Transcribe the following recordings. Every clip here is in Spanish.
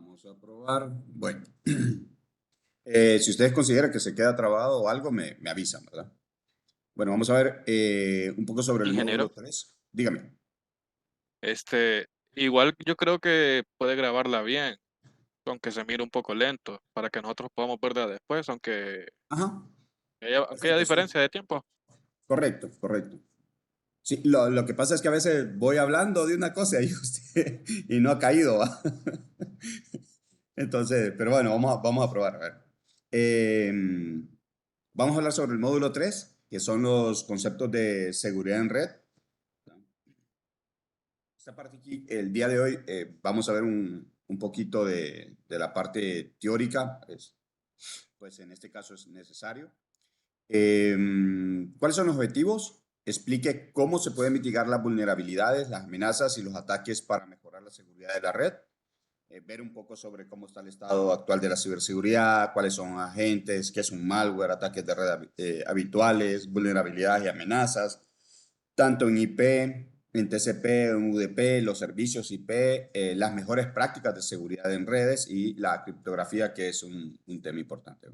Vamos a probar. Bueno, si ustedes consideran que se queda trabado o algo, me avisan, ¿verdad? Bueno, vamos a ver un poco sobre el módulo Ingeniero, 3. Dígame. este, igual yo creo que puede grabarla bien, aunque se mire un poco lento, para que nosotros podamos verla después, Ajá, aunque haya perfecto, sí. diferencia de tiempo. Correcto, correcto. Sí, lo que pasa es que a veces voy hablando de una cosa y, y no ha caído, ¿va? Entonces, pero bueno, vamos a probar, a ver. Vamos a hablar sobre el módulo 3, que son los conceptos de seguridad en red. Esta parte aquí, el día de hoy, vamos a ver un poquito de la parte teórica, pues en este caso es necesario. ¿Cuáles son los objetivos? Explique cómo se pueden mitigar las vulnerabilidades, las amenazas y los ataques para mejorar la seguridad de la red. Ver un poco sobre cómo está el estado actual de la ciberseguridad, cuáles son agentes, qué es un malware, ataques de red habituales, vulnerabilidades y amenazas, tanto en IP, en TCP, en UDP, los servicios IP, las mejores prácticas de seguridad en redes y la criptografía, que es un tema importante.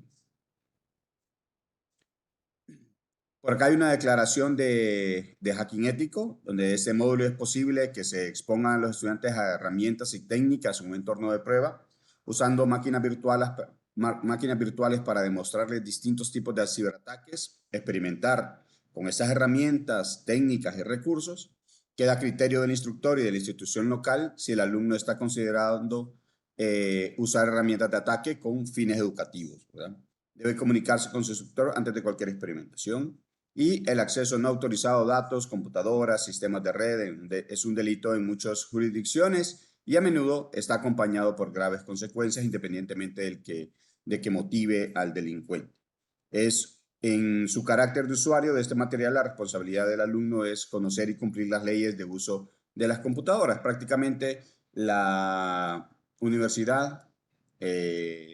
Por acá hay una declaración de hacking ético, donde ese módulo es posible que se expongan a los estudiantes a herramientas y técnicas en un entorno de prueba, usando máquinas virtuales para demostrarles distintos tipos de ciberataques, experimentar con esas herramientas, técnicas y recursos. Queda a criterio del instructor y de la institución local si el alumno está considerando usar herramientas de ataque con fines educativos, ¿verdad? Debe comunicarse con su instructor antes de cualquier experimentación. Y el acceso no autorizado a datos, computadoras, sistemas de red es un delito en muchas jurisdicciones y a menudo está acompañado por graves consecuencias independientemente de que motive al delincuente. Es en su carácter de usuario de este material, la responsabilidad del alumno es conocer y cumplir las leyes de uso de las computadoras. Prácticamente la universidad,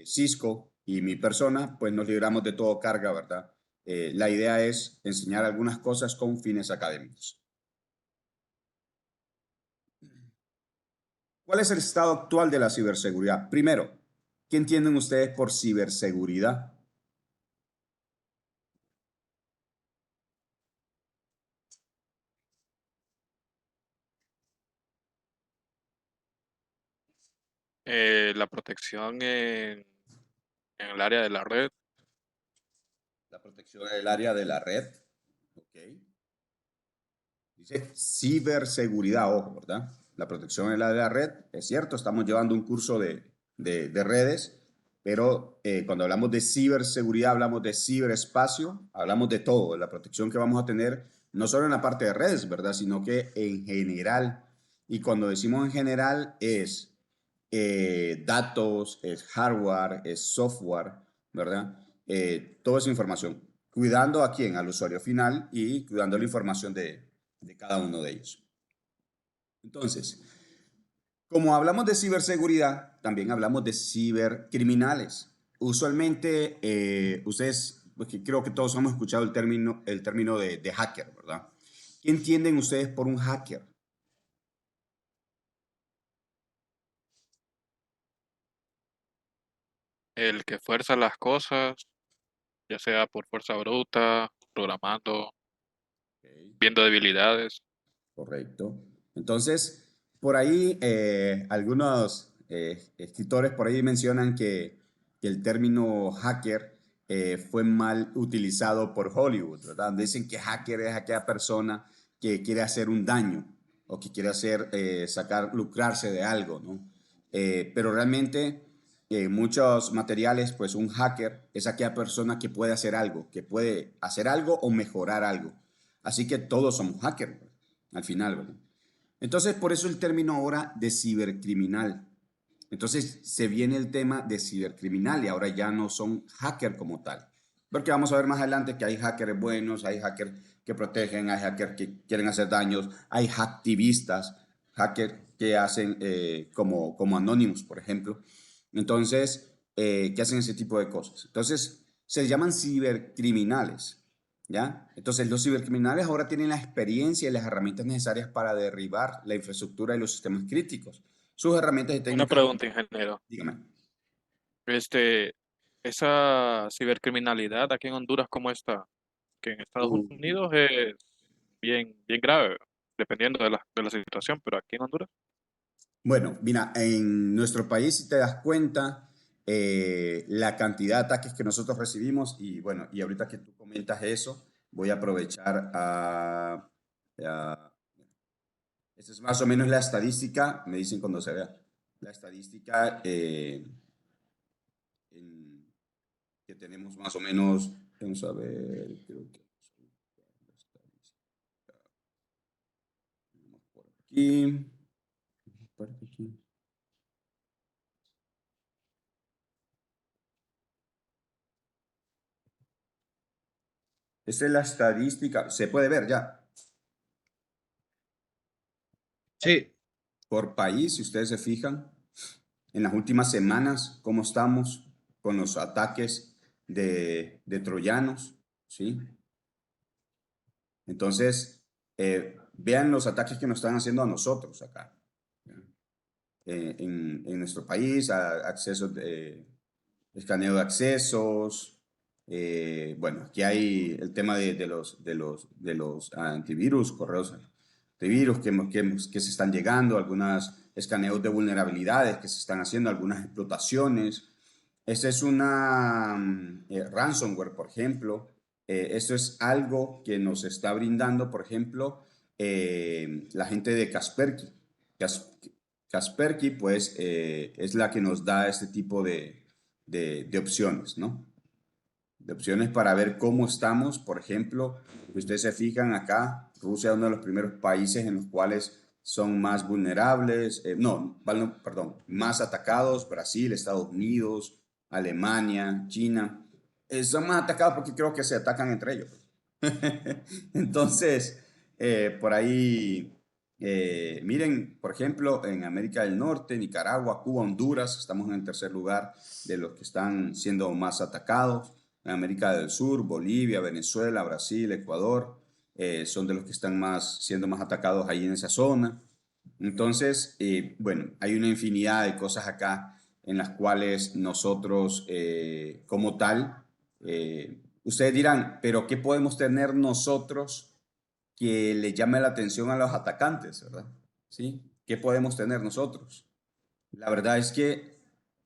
Cisco y mi persona, pues nos libramos de todo carga, ¿verdad? La idea es enseñar algunas cosas con fines académicos. ¿Cuál es el estado actual de la ciberseguridad? Primero, ¿qué entienden ustedes por ciberseguridad? La protección en el área de la red, La protección del área de la red. Ok. Dice ciberseguridad, ojo, ¿verdad? La protección del área de la red. Es cierto, estamos llevando un curso de redes, pero cuando hablamos de ciberseguridad, hablamos de ciberespacio, hablamos de todo, de la protección que vamos a tener, no solo en la parte de redes, ¿verdad? Sino que en general. Y cuando decimos en general es datos, es hardware, es software, ¿verdad? Toda esa información. Cuidando a quién, al usuario final y cuidando la información de cada uno de ellos. Entonces, como hablamos de ciberseguridad, también hablamos de cibercriminales. Usualmente, ustedes, porque creo que todos hemos escuchado el término de hacker, ¿verdad? ¿Qué entienden ustedes por un hacker? el que fuerza las cosas, ya sea por fuerza bruta, programando, Okay. viendo debilidades. Correcto. Entonces, por ahí algunos escritores por ahí mencionan que el término hacker fue mal utilizado por Hollywood, ¿verdad? Dicen que hacker es aquella persona que quiere hacer un daño o que quiere hacer, lucrarse de algo, ¿no? Pero realmente muchos materiales, pues un hacker es aquella persona que puede hacer algo, que puede hacer algo o mejorar algo. Así que todos somos hackers, ¿verdad? Al final, ¿verdad? Entonces, por eso el término ahora de cibercriminal. Entonces, se viene el tema de cibercriminal y ahora ya no son hackers como tal. Porque vamos a ver más adelante que hay hackers buenos, hay hackers que protegen, hay hackers que quieren hacer daños, hay hacktivistas, hackers que hacen como Anonymous, por ejemplo. Entonces, que hacen ese tipo de cosas. Entonces, se llaman cibercriminales. ¿Ya? Entonces, los cibercriminales ahora tienen la experiencia y las herramientas necesarias para derribar la infraestructura y los sistemas críticos. sus herramientas y Una técnicas. pregunta, ingeniero. Dígame. Este, esa cibercriminalidad aquí en Honduras, ¿cómo está? Que en Estados Uh, Unidos es bien, bien grave, dependiendo de la situación, pero aquí en Honduras. Bueno, mira, en nuestro país, si te das cuenta, la cantidad de ataques que nosotros recibimos, y bueno, y ahorita que tú comentas eso, voy a aprovechar a- esta es más o menos la estadística, me dicen cuando se vea, la estadística en- que tenemos más o menos, vamos a ver, creo que la estadística por aquí, por aquí. Esta es la estadística, se puede ver ya. Sí, Por país, si ustedes se fijan, en las últimas semanas, cómo estamos con los ataques de troyanos, ¿sí? Entonces, vean los ataques que nos están haciendo a nosotros acá, ¿ya? En nuestro país, accesos de escaneo de accesos. Bueno, aquí hay el tema de los antivirus, correos antivirus que se están llegando, algunos escaneos de vulnerabilidades que se están haciendo, algunas explotaciones. Esta es una ransomware, por ejemplo. Esto es algo que nos está brindando, por ejemplo, la gente de Kaspersky. Kas- Kaspersky, pues, es la que nos da este tipo de opciones, ¿no? De opciones para ver cómo estamos. Por ejemplo, si ustedes se fijan acá, Rusia es uno de los primeros países en los cuales son más vulnerables, perdón, más atacados, Brasil, Estados Unidos, Alemania, China. Son más atacados porque creo que se atacan entre ellos. Entonces, por ahí, miren, por ejemplo, en América del Norte, Nicaragua, Cuba, Honduras, estamos en el tercer lugar de los que están siendo más atacados. En América del Sur, Bolivia, Venezuela, Brasil, Ecuador, son de los que están siendo más atacados ahí en esa zona. Entonces, bueno, hay una infinidad de cosas acá en las cuales nosotros, como tal, ustedes dirán, pero ¿qué podemos tener nosotros que le llame la atención a los atacantes, verdad? ¿Sí? ¿Qué podemos tener nosotros? La verdad es que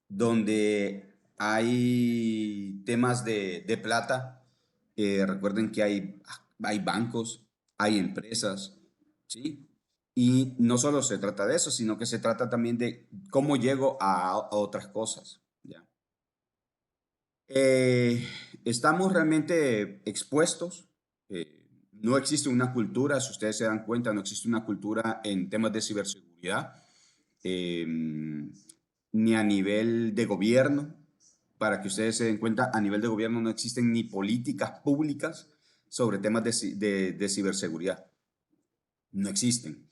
donde hay temas de plata, recuerden que hay bancos, hay empresas, ¿sí? Y no solo se trata de eso, sino que se trata también de cómo llego a otras cosas, ¿ya? Eh, Estamos realmente expuestos. No existe una cultura, si ustedes se dan cuenta, no existe una cultura en temas de ciberseguridad, eh, ni a nivel de gobierno. Para que ustedes se den cuenta, a nivel de gobierno no existen ni políticas públicas sobre temas de ciberseguridad. No existen.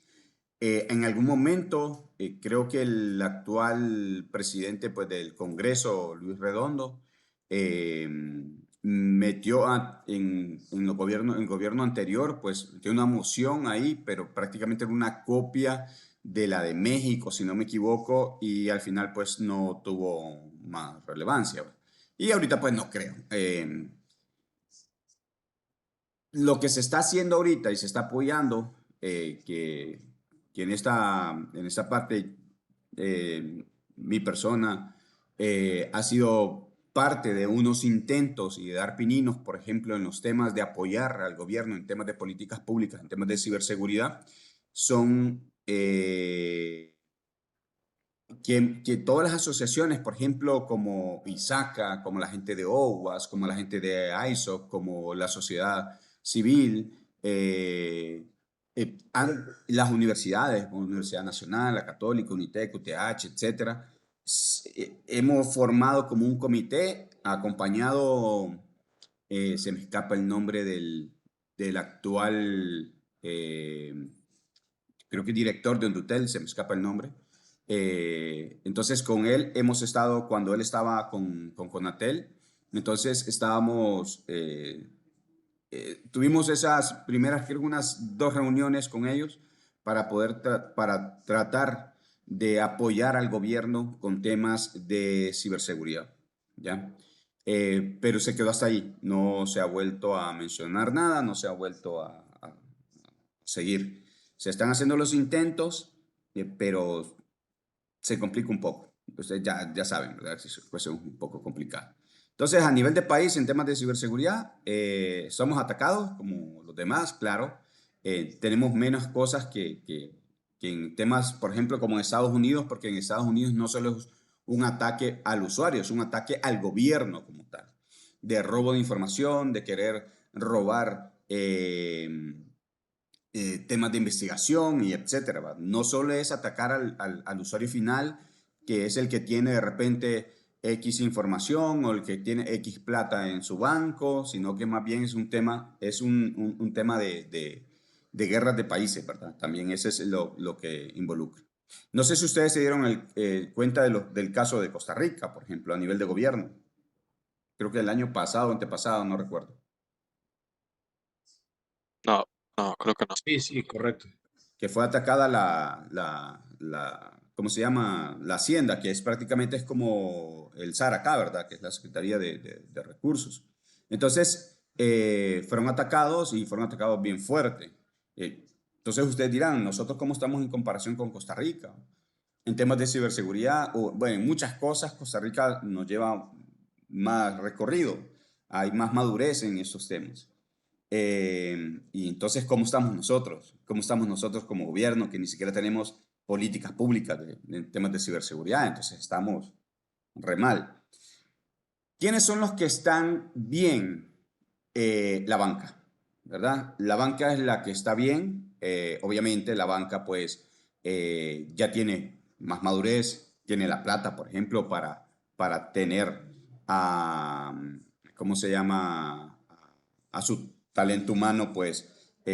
En algún momento, creo que el actual presidente, pues, del Congreso, Luis Redondo, eh, metió en el gobierno anterior, pues metió una moción ahí, pero prácticamente era una copia de la de México, si no me equivoco, y al final pues no tuvo más relevancia. Y ahorita pues no creo. Lo que se está haciendo ahorita y se está apoyando, que en esta parte mi persona ha sido parte de unos intentos y de dar pininos, por ejemplo, en los temas de apoyar al gobierno, en temas de políticas públicas, en temas de ciberseguridad, son que todas las asociaciones, por ejemplo, como ISACA, como la gente de OWASP, como la gente de ISOC, como la sociedad civil, las universidades, como Universidad Nacional, la Católica, UNITEC, UTH, etcétera, hemos formado como un comité acompañado, se me escapa el nombre del actual, creo que director de Undutel, se me escapa el nombre. Entonces con él hemos estado, cuando él estaba con Conatel, entonces tuvimos esas primeras, creo, unas 2 reuniones con ellos para poder para tratar de apoyar al gobierno con temas de ciberseguridad, ¿ya? Pero se quedó hasta ahí, no se ha vuelto a mencionar nada, no se ha vuelto a seguir. Se están haciendo los intentos, pero se complica un poco. Entonces ya saben, ¿verdad? Que puede ser un poco complicado. Entonces, a nivel de país, en temas de ciberseguridad, somos atacados como los demás, claro. Tenemos menos cosas que en temas, por ejemplo, como en Estados Unidos, porque en Estados Unidos no solo es un ataque al usuario, es un ataque al gobierno como tal, de robo de información, de querer robar temas de investigación y etcétera, ¿va? No solo es atacar al usuario final, que es el que tiene de repente X información o el que tiene X plata en su banco, sino que más bien es un tema, es un tema de guerras de países, ¿verdad? También ese es lo que involucra. No sé si ustedes se dieron cuenta del caso de Costa Rica, por ejemplo, a nivel de gobierno. Creo que el año pasado, antepasado, no recuerdo. No, no, creo que no. Sí, sí, correcto. Que fue atacada ¿cómo se llama? La Hacienda, que es prácticamente es como el SAR acá, ¿verdad? Que es la Secretaría de Recursos. Entonces, fueron atacados y fueron atacados bien fuerte. Entonces, ustedes dirán, ¿nosotros cómo estamos en comparación con Costa Rica? En temas de ciberseguridad, o, bueno, en muchas cosas, Costa Rica nos lleva más recorrido, hay más madurez en esos temas. Y entonces, ¿cómo estamos nosotros? ¿Cómo estamos nosotros como gobierno que ni siquiera tenemos políticas públicas de temas de ciberseguridad? Entonces, estamos re mal. ¿Quiénes son los que están bien? La banca, ¿verdad? La banca es la que está bien. Obviamente, la banca, pues, ya tiene más madurez, tiene la plata, por ejemplo, para tener a, ¿cómo se llama? A su talento humano, pues,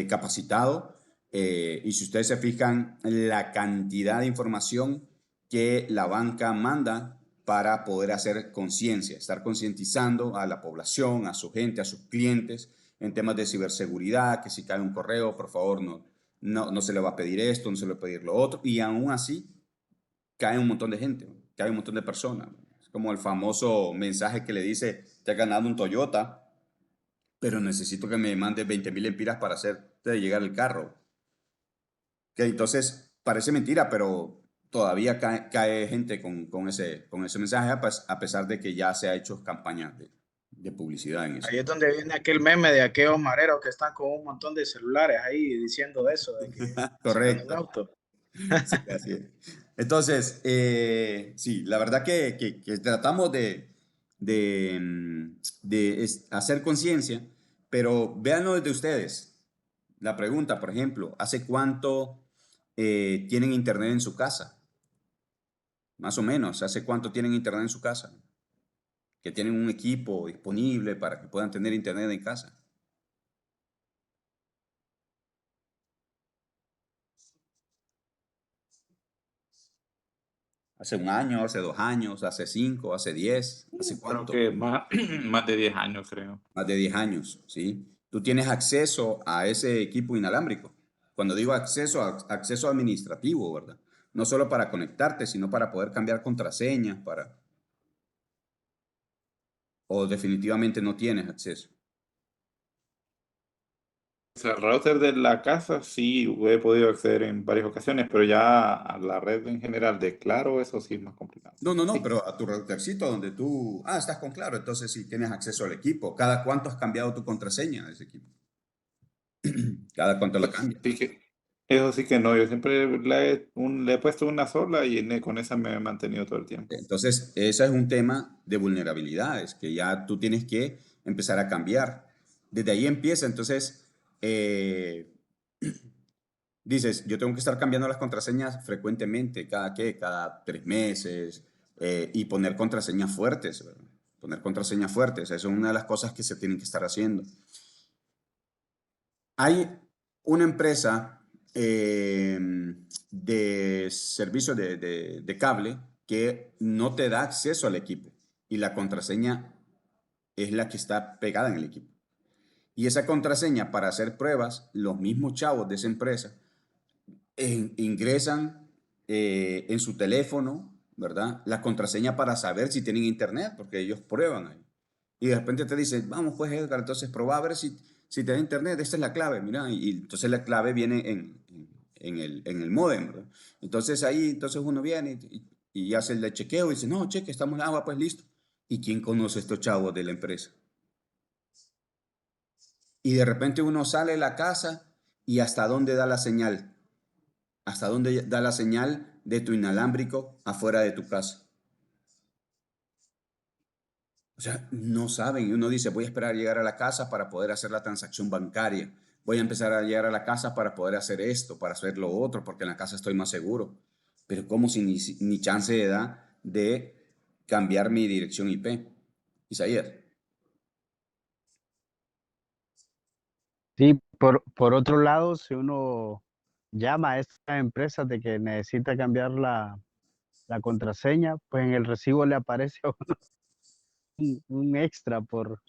capacitado. Y si ustedes se fijan, la cantidad de información que la banca manda para poder hacer conciencia, estar concientizando a la población, a su gente, a sus clientes en temas de ciberseguridad, que si cae un correo, por favor, no se le va a pedir esto, no se le va a pedir lo otro, y aún así cae un montón de gente, cae un montón de personas. Es como el famoso mensaje que le dice, te has ganado un Toyota, pero necesito que me mandes 20.000 empiras para hacerte llegar el carro. Que entonces parece mentira, pero todavía cae gente con ese mensaje, a pesar de que ya se ha hecho campaña de publicidad en eso. Ahí es donde viene aquel meme de aquellos mareros que están con un montón de celulares ahí diciendo eso, de que se ganó un Correcto. auto. Sí, así es. Entonces, sí, la verdad que tratamos de hacer conciencia, pero véanlo desde ustedes. La pregunta, por ejemplo, ¿hace cuánto tienen internet en su casa? Más o menos, ¿hace cuánto tienen internet en su casa? Que tienen un equipo disponible para que puedan tener internet en casa. ¿Hace un año, hace 2 años, hace 5, hace 10? ¿Hace Creo cuánto? que más, más de 10 años, creo. Más de 10 años, ¿sí? Tú tienes acceso a ese equipo inalámbrico. Cuando digo acceso, acceso administrativo, ¿verdad? No solo para conectarte, sino para poder cambiar contraseñas, o definitivamente no tienes acceso. O sea, el router de la casa sí he podido acceder en varias ocasiones, pero ya a la red en general de Claro, eso sí es más complicado. No, Sí, pero a tu routercito donde tú, estás con Claro, entonces sí tienes acceso al equipo. ¿Cada cuánto has cambiado tu contraseña de ese equipo? ¿Cada cuánto la cambias? sí que, eso sí que no, yo siempre le he puesto una sola y con esa me he mantenido todo el tiempo. Entonces, ese es un tema de vulnerabilidades que ya tú tienes que empezar a cambiar. Desde ahí empieza, entonces, dices, yo tengo que estar cambiando las contraseñas frecuentemente, cada 3 meses, y poner contraseñas fuertes, ¿verdad? Poner contraseñas fuertes, eso es una de las cosas que se tienen que estar haciendo. Hay una empresa de servicio de cable que no te da acceso al equipo y la contraseña es la que está pegada en el equipo. Y esa contraseña para hacer pruebas, los mismos chavos de esa empresa ingresan en su teléfono, ¿verdad? La contraseña para saber si tienen internet, porque ellos prueban ahí. Y de repente te dicen, vamos pues Edgar, entonces probá a ver si te da internet, esta es la clave, mira, y entonces la clave viene en el módem, ¿verdad? Entonces ahí, entonces uno viene y hace el chequeo y dice, no, cheque, estamos en agua, pues listo. ¿Y quién conoce a estos chavos de la empresa? Y de repente uno sale de la casa y hasta dónde da la señal, hasta dónde da la señal de tu inalámbrico afuera de tu casa. O sea, no saben. Y uno dice, voy a esperar a llegar a la casa para poder hacer la transacción bancaria. Voy a empezar a llegar a la casa para poder hacer esto, para hacer lo otro, porque en la casa estoy más seguro. Pero ¿cómo si ni chance de da de cambiar mi dirección IP? Isaías. Sí, por otro lado, si uno llama a estas empresas de que necesita cambiar la contraseña, pues en el recibo le aparece un extra por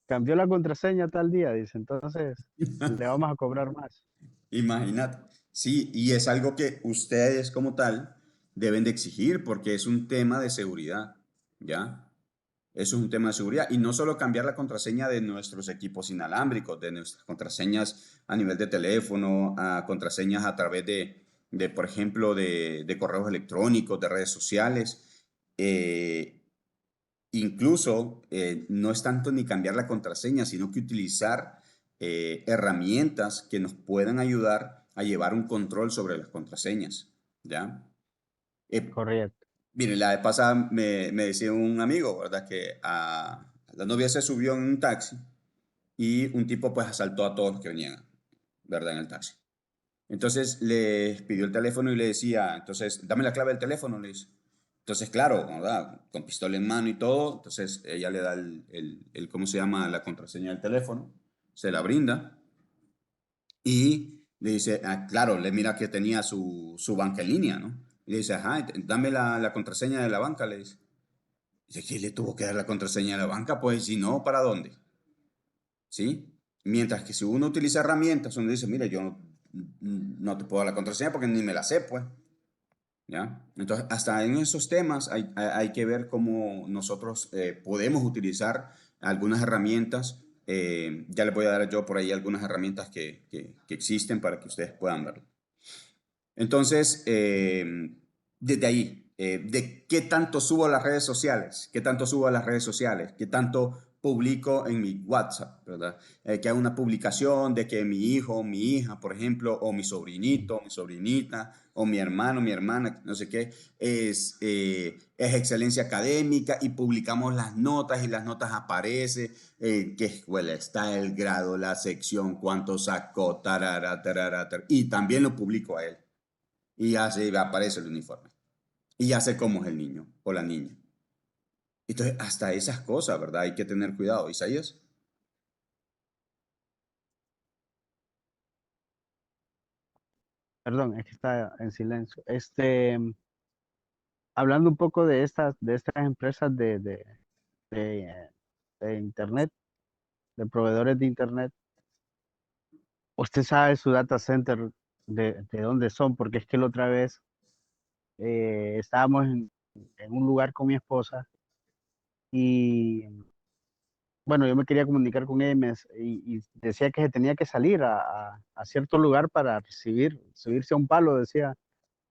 cambió la contraseña tal día, dice, entonces le vamos a cobrar más. Imagínate. Sí, y es algo que ustedes como tal deben de exigir porque es un tema de seguridad, ¿ya? Eso es un tema de seguridad. Y no solo cambiar la contraseña de nuestros equipos inalámbricos, de nuestras contraseñas a nivel de teléfono, a contraseñas a través por ejemplo, de correos electrónicos, de redes sociales. Eh, Incluso no es tanto ni cambiar la contraseña, sino que utilizar herramientas que nos puedan ayudar a llevar un control sobre las contraseñas, ¿ya? Eh, Correcto. Mire, la vez pasada me decía un amigo, ¿verdad? Que la novia se subió en un taxi y un tipo pues asaltó a todos los que venían, ¿verdad? En el taxi. Entonces le pidió el teléfono y le decía, entonces, dame la clave del teléfono, le dice. Entonces, claro, ¿verdad? Con pistola en mano y todo, entonces ella le da ¿cómo se llama? La contraseña del teléfono, se la brinda y le dice, claro, le mira que tenía su banca en línea, ¿no? Y le dice, ajá, dame la contraseña de la banca, le dice. Dice, ¿qué le tuvo que dar la contraseña de la banca? Pues si no, ¿para dónde? ¿Sí? Mientras que si uno utiliza herramientas, uno dice, mira, yo no te puedo dar la contraseña porque ni me la sé, pues. ¿Ya? Entonces, hasta en esos temas hay que ver cómo nosotros podemos utilizar algunas herramientas. Ya les voy a dar yo por ahí algunas herramientas que existen para que ustedes puedan verlo. Entonces, desde ahí, de qué tanto subo a las redes sociales, qué tanto subo a las redes sociales, qué tanto publico en mi WhatsApp, ¿verdad? Que haga una publicación de que mi hijo, mi hija, por ejemplo, o mi sobrinito, mi sobrinita, o mi hermano, mi hermana, no sé qué, es excelencia académica y publicamos las notas y las notas aparece qué escuela está, el grado, la sección, cuánto sacó, tarara, tarara, tarara, y también lo publico a él. Y ya se aparece el uniforme. Y ya sé cómo es el niño o la niña. Entonces, hasta esas cosas, ¿verdad? Hay que tener cuidado. Isaías. Perdón, es que está en silencio. Hablando un poco de estas empresas de, de internet, de proveedores de internet, usted sabe su data center de dónde son, porque es que la otra vez estábamos en un lugar con mi esposa y bueno, yo me quería comunicar con ella y decía que se tenía que salir a cierto lugar para subirse a un palo, decía,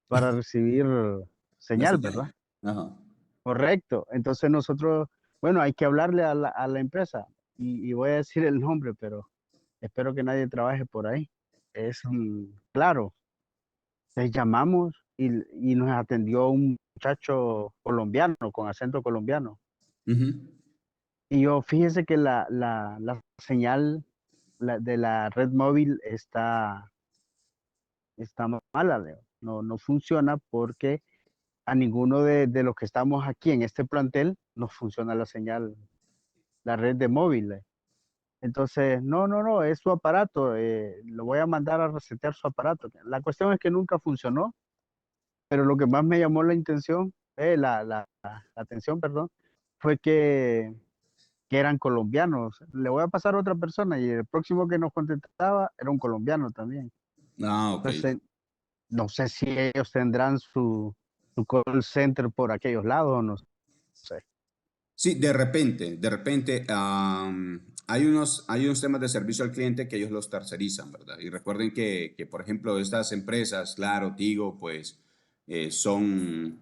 para recibir La señal, ¿verdad? señal. Ajá. Correcto. Entonces nosotros, bueno, hay que hablarle a la empresa y voy a decir el nombre, pero espero que nadie trabaje por ahí. Es claro, les llamamos y nos atendió un muchacho colombiano, con acento colombiano. Ujú. Y yo, fíjese que la señal de la red móvil está mala, Leo. No funciona porque a ninguno de los que estamos aquí en este plantel nos funciona la señal, la red de móvil. Entonces, no, es su aparato, lo voy a mandar a resetear su aparato. La cuestión es que nunca funcionó, pero lo que más me llamó la atención, perdón, fue que eran colombianos. Le voy a pasar a otra persona y el próximo que nos contestaba era un colombiano también. Ah, ok. Entonces, no sé si ellos tendrán su call center por aquellos lados o no sé. Sí, de repente, hay unos temas de servicio al cliente que ellos los tercerizan, ¿verdad? Y recuerden que, por ejemplo, estas empresas, Claro, Tigo, pues son,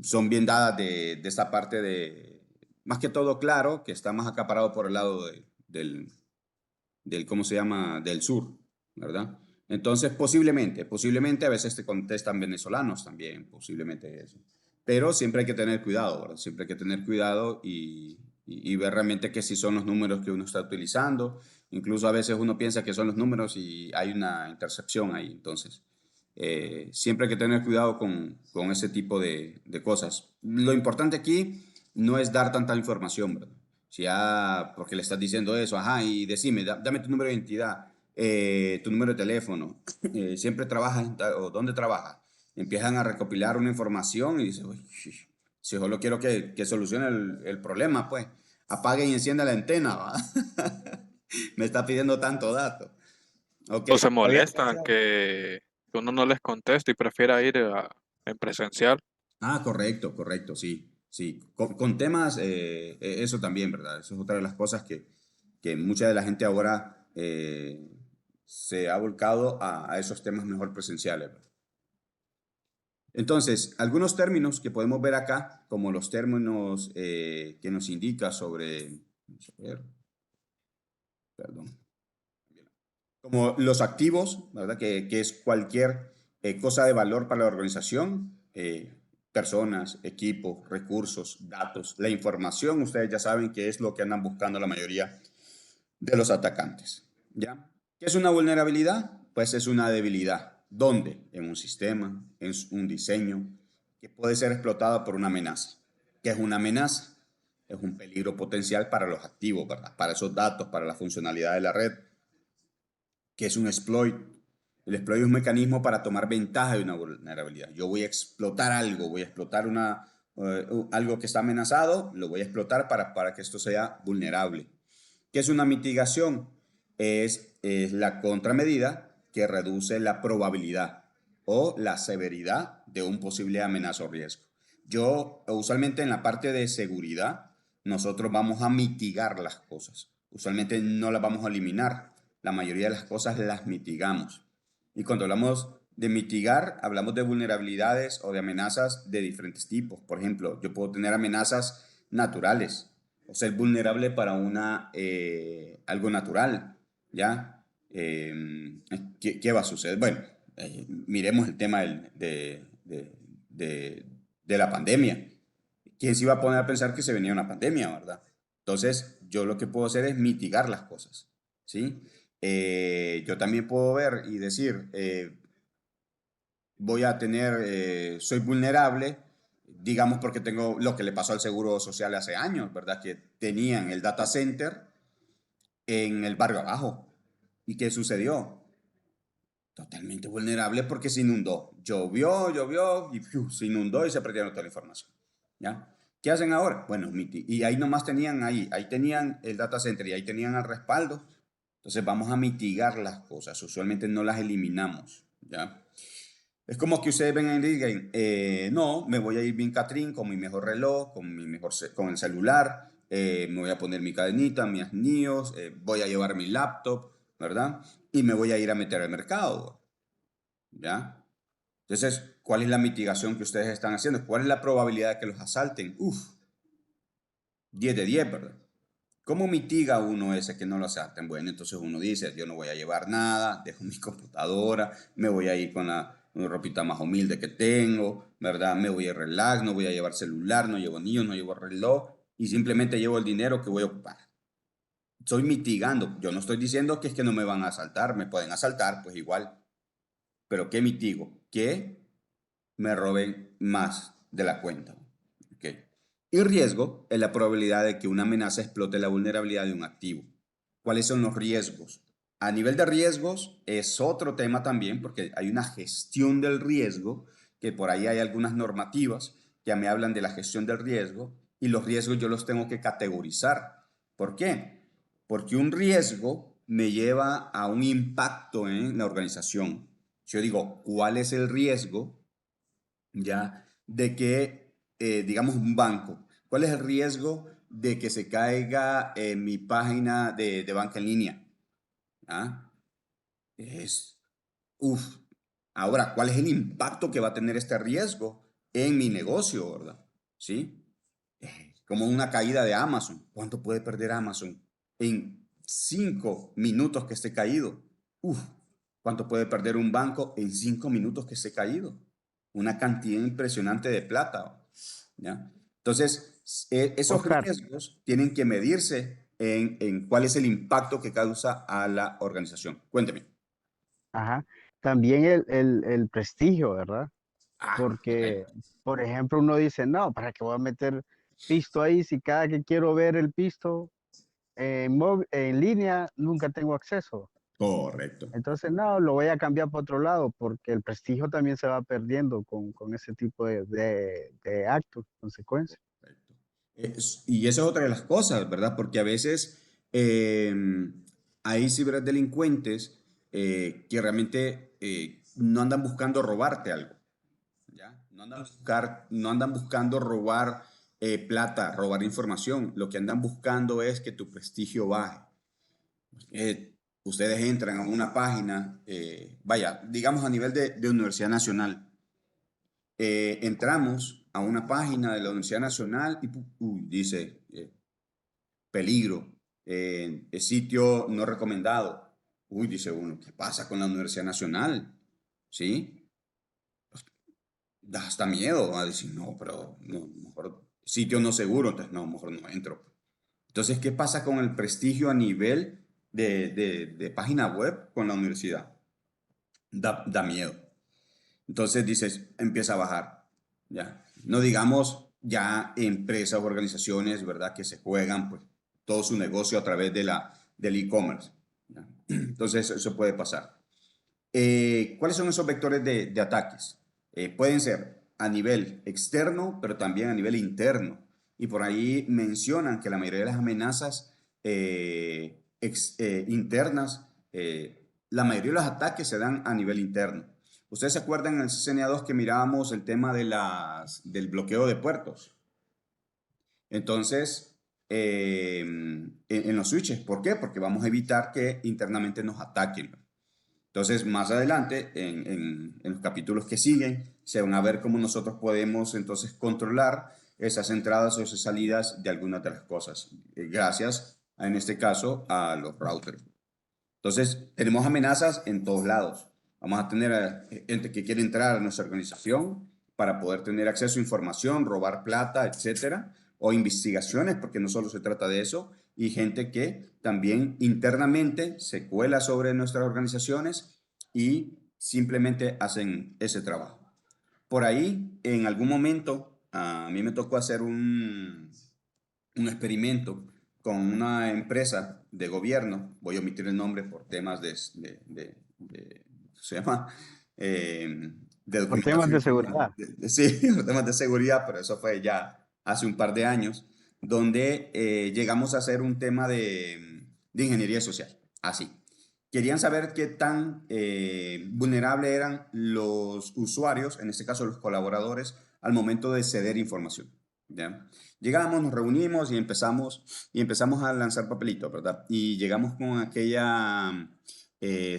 son bien dadas de esta parte de, más que todo, Claro, que está más acaparado por el lado del, ¿cómo se llama? Del sur, ¿verdad? Entonces, posiblemente a veces te contestan venezolanos también, posiblemente eso. Pero siempre hay que tener cuidado, ¿verdad? Siempre hay que tener cuidado y ver realmente que si son los números que uno está utilizando. Incluso a veces uno piensa que son los números y hay una intercepción ahí. Entonces, siempre hay que tener cuidado con ese tipo de cosas. Lo importante aquí no es dar tanta información, ¿verdad? Si ya, porque le estás diciendo eso, ajá, y decime, dame tu número de identidad, tu número de teléfono, siempre trabajas o dónde trabajas. Empiezan a recopilar una información y dices, "Uy, si solo quiero que solucione el problema, pues apague y encienda la antena, ¿va?". Me está pidiendo tanto dato. Ok, O se ¿todavía? molestan que uno no les conteste y prefiera ir en presencial. Ah, correcto, correcto, sí, sí. Con temas, eso también, ¿verdad? Eso es otra de las cosas que mucha de la gente ahora se ha volcado a esos temas mejor presenciales, ¿verdad? Entonces, algunos términos que podemos ver acá, como los términos que nos indica sobre, vamos a ver, perdón, como los activos, ¿verdad? Que es cualquier cosa de valor para la organización, personas, equipos, recursos, datos, la información, ustedes ya saben que es lo que andan buscando la mayoría de los atacantes, ¿ya? ¿Qué es una vulnerabilidad? Pues es una debilidad. ¿Dónde? En un sistema, en un diseño, que puede ser explotada por una amenaza. ¿Qué es una amenaza? Es un peligro potencial para los activos, ¿verdad? Para esos datos, para la funcionalidad de la red. ¿Qué es un exploit? El exploit es un mecanismo para tomar ventaja de una vulnerabilidad. Yo voy a explotar algo, voy a explotar algo que está amenazado, lo voy a explotar para que esto sea vulnerable. ¿Qué es una mitigación? Es la contramedida que reduce la probabilidad o la severidad de un posible amenaza o riesgo. Yo, usualmente en la parte de seguridad, nosotros vamos a mitigar las cosas. Usualmente no las vamos a eliminar. La mayoría de las cosas las mitigamos. Y cuando hablamos de mitigar, hablamos de vulnerabilidades o de amenazas de diferentes tipos. Por ejemplo, yo puedo tener amenazas naturales o ser vulnerable para algo natural, ¿ya? ¿Qué va a suceder? Bueno, miremos el tema de la pandemia. ¿Quién se iba a poner a pensar que se venía una pandemia, verdad? Entonces, yo lo que puedo hacer es mitigar las cosas, ¿sí? Yo también puedo ver y decir, soy vulnerable, digamos porque tengo lo que le pasó al Seguro Social hace años, ¿verdad? Que tenían el data center en el barrio abajo. ¿Y qué sucedió? Totalmente vulnerable porque se inundó. Llovió y se inundó y se perdieron toda la información. ¿Ya? ¿Qué hacen ahora? Bueno, y ahí nomás tenían ahí tenían el data center y ahí tenían el respaldo. Entonces vamos a mitigar las cosas. Usualmente no las eliminamos. ¿Ya? Es como que ustedes vengan y digan, no, me voy a ir bien Catrín con mi mejor reloj, con el celular, me voy a poner mi cadenita, mis anillos, voy a llevar mi laptop, ¿verdad? Y me voy a ir a meter al mercado, ¿ya? Entonces, ¿cuál es la mitigación que ustedes están haciendo? ¿Cuál es la probabilidad de que los asalten? 10 de 10, ¿verdad? ¿Cómo mitiga uno ese que no lo asalten? Bueno, entonces uno dice, yo no voy a llevar nada, dejo mi computadora, me voy a ir con la ropita más humilde que tengo, ¿verdad? Me voy a relax, no voy a llevar celular, no llevo niños, no llevo reloj y simplemente llevo el dinero que voy a ocupar. Estoy mitigando. Yo no estoy diciendo que es que no me van a asaltar, me pueden asaltar, pues igual. Pero ¿qué mitigo? Que me roben más de la cuenta. ¿Okay? Y riesgo es la probabilidad de que una amenaza explote la vulnerabilidad de un activo. ¿Cuáles son los riesgos? A nivel de riesgos es otro tema también porque hay una gestión del riesgo, que por ahí hay algunas normativas que me hablan de la gestión del riesgo y los riesgos yo los tengo que categorizar. ¿Por qué? Porque un riesgo me lleva a un impacto en la organización. Yo digo, ¿cuál es el riesgo ya de que, digamos, un banco, cuál es el riesgo de que se caiga mi página de banca en línea? ¿Ah? Es, uf. Ahora, ¿cuál es el impacto que va a tener este riesgo en mi negocio, verdad? ¿Sí? Como una caída de Amazon. ¿Cuánto puede perder Amazon en 5 minutos que esté caído? Uf, ¿cuánto puede perder un banco en 5 minutos que esté caído? Una cantidad impresionante de plata, ¿ya? Entonces, esos Oscar, riesgos tienen que medirse en cuál es el impacto que causa a la organización. Cuénteme. ajá, también el prestigio, ¿verdad? Ah, Porque, correcto. por ejemplo, uno dice, no, ¿para qué voy a meter pisto ahí si cada que quiero ver el pisto en línea nunca tengo acceso? Correcto. Entonces, no, lo voy a cambiar para otro lado porque el prestigio también se va perdiendo con ese tipo de actos, consecuencias. Correcto. Y esa es otra de las cosas, ¿verdad? Porque a veces eh, hay ciberdelincuentes que realmente no andan buscando robarte algo, ¿ya? No andan buscando robar plata, robar información. Lo que andan buscando es que tu prestigio baje. Ustedes entran a una página, vaya, digamos a nivel de Universidad Nacional. Entramos a una página de la Universidad Nacional y dice peligro, sitio no recomendado. Uy, dice uno, ¿qué pasa con la Universidad Nacional? ¿Sí? Da hasta miedo a decir, no, pero no, mejor sitio no seguro, entonces no, mejor no entro. Entonces, ¿qué pasa con el prestigio a nivel de página web con la universidad? Da miedo. Entonces dices, empieza a bajar. Ya. No digamos ya empresas o organizaciones, ¿verdad? Que se juegan pues todo su negocio a través del e-commerce. ¿Ya? Entonces eso puede pasar. ¿Cuáles son esos vectores de ataques? Pueden ser a nivel externo, pero también a nivel interno. Y por ahí mencionan que la mayoría de las amenazas internas, la mayoría de los ataques se dan a nivel interno. ¿Ustedes se acuerdan en el CCNA2 que mirábamos el tema del bloqueo de puertos? Entonces, en los switches, ¿por qué? Porque vamos a evitar que internamente nos ataquen. Entonces, más adelante, en los capítulos que siguen, se van a ver cómo nosotros podemos entonces controlar esas entradas o esas salidas de algunas de las cosas, gracias, en este caso, a los routers. Entonces, tenemos amenazas en todos lados. Vamos a tener gente que quiere entrar a nuestra organización para poder tener acceso a información, robar plata, etcétera, o investigaciones, porque no solo se trata de eso, y gente que también internamente se cuela sobre nuestras organizaciones y simplemente hacen ese trabajo. Por ahí, en algún momento, a mí me tocó hacer un experimento con una empresa de gobierno, voy a omitir el nombre por temas se llama, de Por temas de documentación, seguridad. sí, por temas de seguridad, pero eso fue ya hace un par de años, donde llegamos a hacer un tema de ingeniería social, así. Querían saber qué tan vulnerables eran los usuarios, en este caso los colaboradores, al momento de ceder información. ¿Ya? Llegamos, nos reunimos y empezamos a lanzar papelitos, ¿verdad? Y llegamos con aquella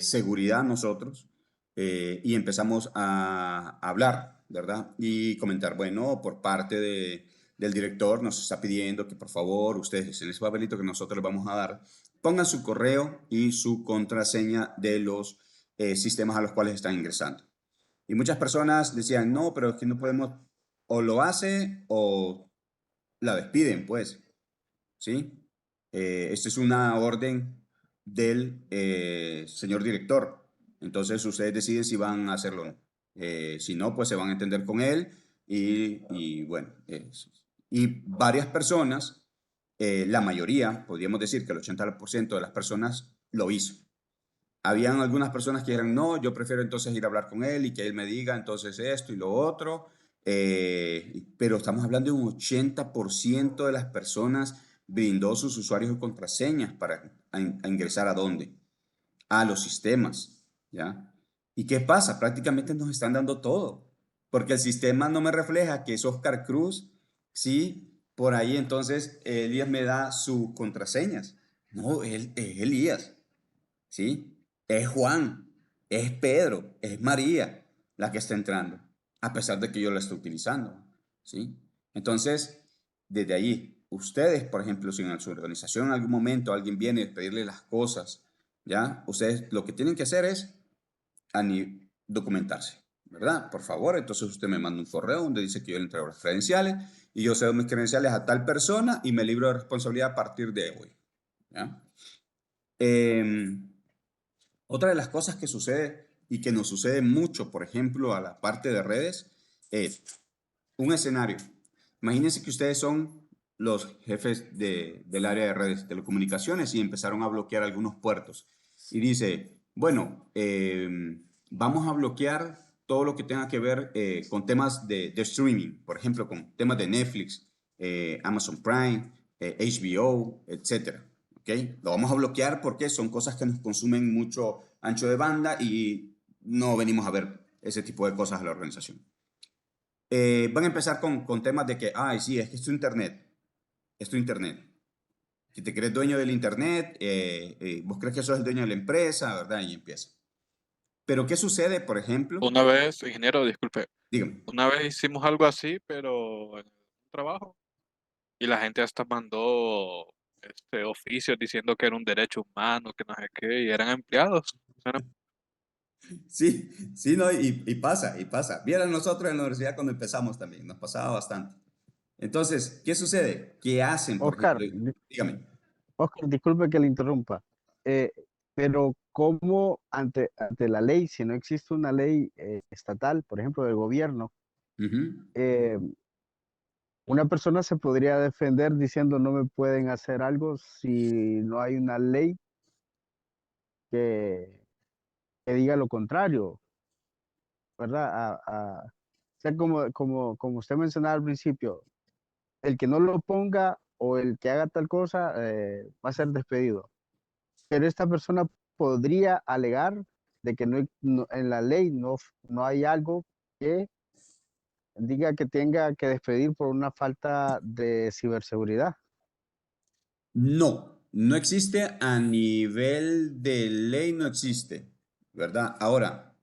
seguridad nosotros y empezamos a hablar, ¿verdad? Y comentar, bueno, por parte del director nos está pidiendo que por favor ustedes en ese papelito que nosotros les vamos a dar, pongan su correo y su contraseña de los sistemas a los cuales están ingresando. Y muchas personas decían, no, pero es que no podemos, o lo hace o la despiden, pues, ¿sí? Esta es una orden del señor director. Entonces ustedes deciden si van a hacerlo o no. Si no, pues se van a entender con él y bueno, y varias personas, la mayoría, podríamos decir que el 80% de las personas lo hizo. Habían algunas personas que eran, no, yo prefiero entonces ir a hablar con él y que él me diga entonces esto y lo otro, pero estamos hablando de un 80% de las personas brindó sus usuarios y contraseñas para a ingresar a dónde, a los sistemas, ¿ya? ¿Y qué pasa? Prácticamente nos están dando todo, porque el sistema no me refleja que es Oscar Cruz, sí, por ahí entonces Elías me da sus contraseñas. No, él es Elías, ¿sí? Es Juan, es Pedro, es María la que está entrando, a pesar de que yo la estoy utilizando, ¿sí? Entonces, desde ahí, ustedes, por ejemplo, si en su organización en algún momento alguien viene a pedirle las cosas, ¿ya? Ustedes lo que tienen que hacer es documentarse, ¿verdad? Por favor, entonces usted me manda un correo donde dice que yo le entrego las credenciales y yo cedo mis credenciales a tal persona y me libro de responsabilidad a partir de hoy, ¿ya? Otra de las cosas que sucede y que nos sucede mucho, por ejemplo, a la parte de redes, es un escenario. Imagínense que ustedes son los jefes del área de redes de telecomunicaciones y empezaron a bloquear algunos puertos. Y dice, bueno, vamos a bloquear todo lo que tenga que ver con temas de streaming, por ejemplo, con temas de Netflix, Amazon Prime, HBO, etcétera. ¿Okay? Lo vamos a bloquear porque son cosas que nos consumen mucho ancho de banda y no venimos a ver ese tipo de cosas a la organización. Van a empezar con temas de que, ay, sí, es que es tu internet. Si te crees dueño del internet, vos crees que sos el dueño de la empresa, ¿verdad? Y empieza. Pero, ¿qué sucede, por ejemplo? Una vez, ingeniero, disculpe, Dígame. una vez hicimos algo así, pero en un trabajo, y la gente hasta mandó oficios diciendo que era un derecho humano, que no sé qué, y eran empleados. Sí, sí, no, y pasa, y pasa. Vieran nosotros en la universidad cuando empezamos también, nos pasaba bastante. Entonces, ¿qué sucede? ¿Qué hacen, por Oscar, ejemplo? Dígame. Oscar, disculpe que le interrumpa, eh, pero ¿cómo ante la ley, si no existe una ley estatal, por ejemplo, del gobierno, Ujú. eh, una persona se podría defender diciendo no me pueden hacer algo si no hay una ley que, que diga lo contrario, ¿verdad? O sea, como usted mencionaba al principio, el que no lo ponga o el que haga tal cosa va a ser despedido. Pero esta persona podría alegar de que en la ley no hay algo que diga que tenga que despedir por una falta de ciberseguridad. No, no existe a nivel de ley, no existe, ¿verdad? Ahora,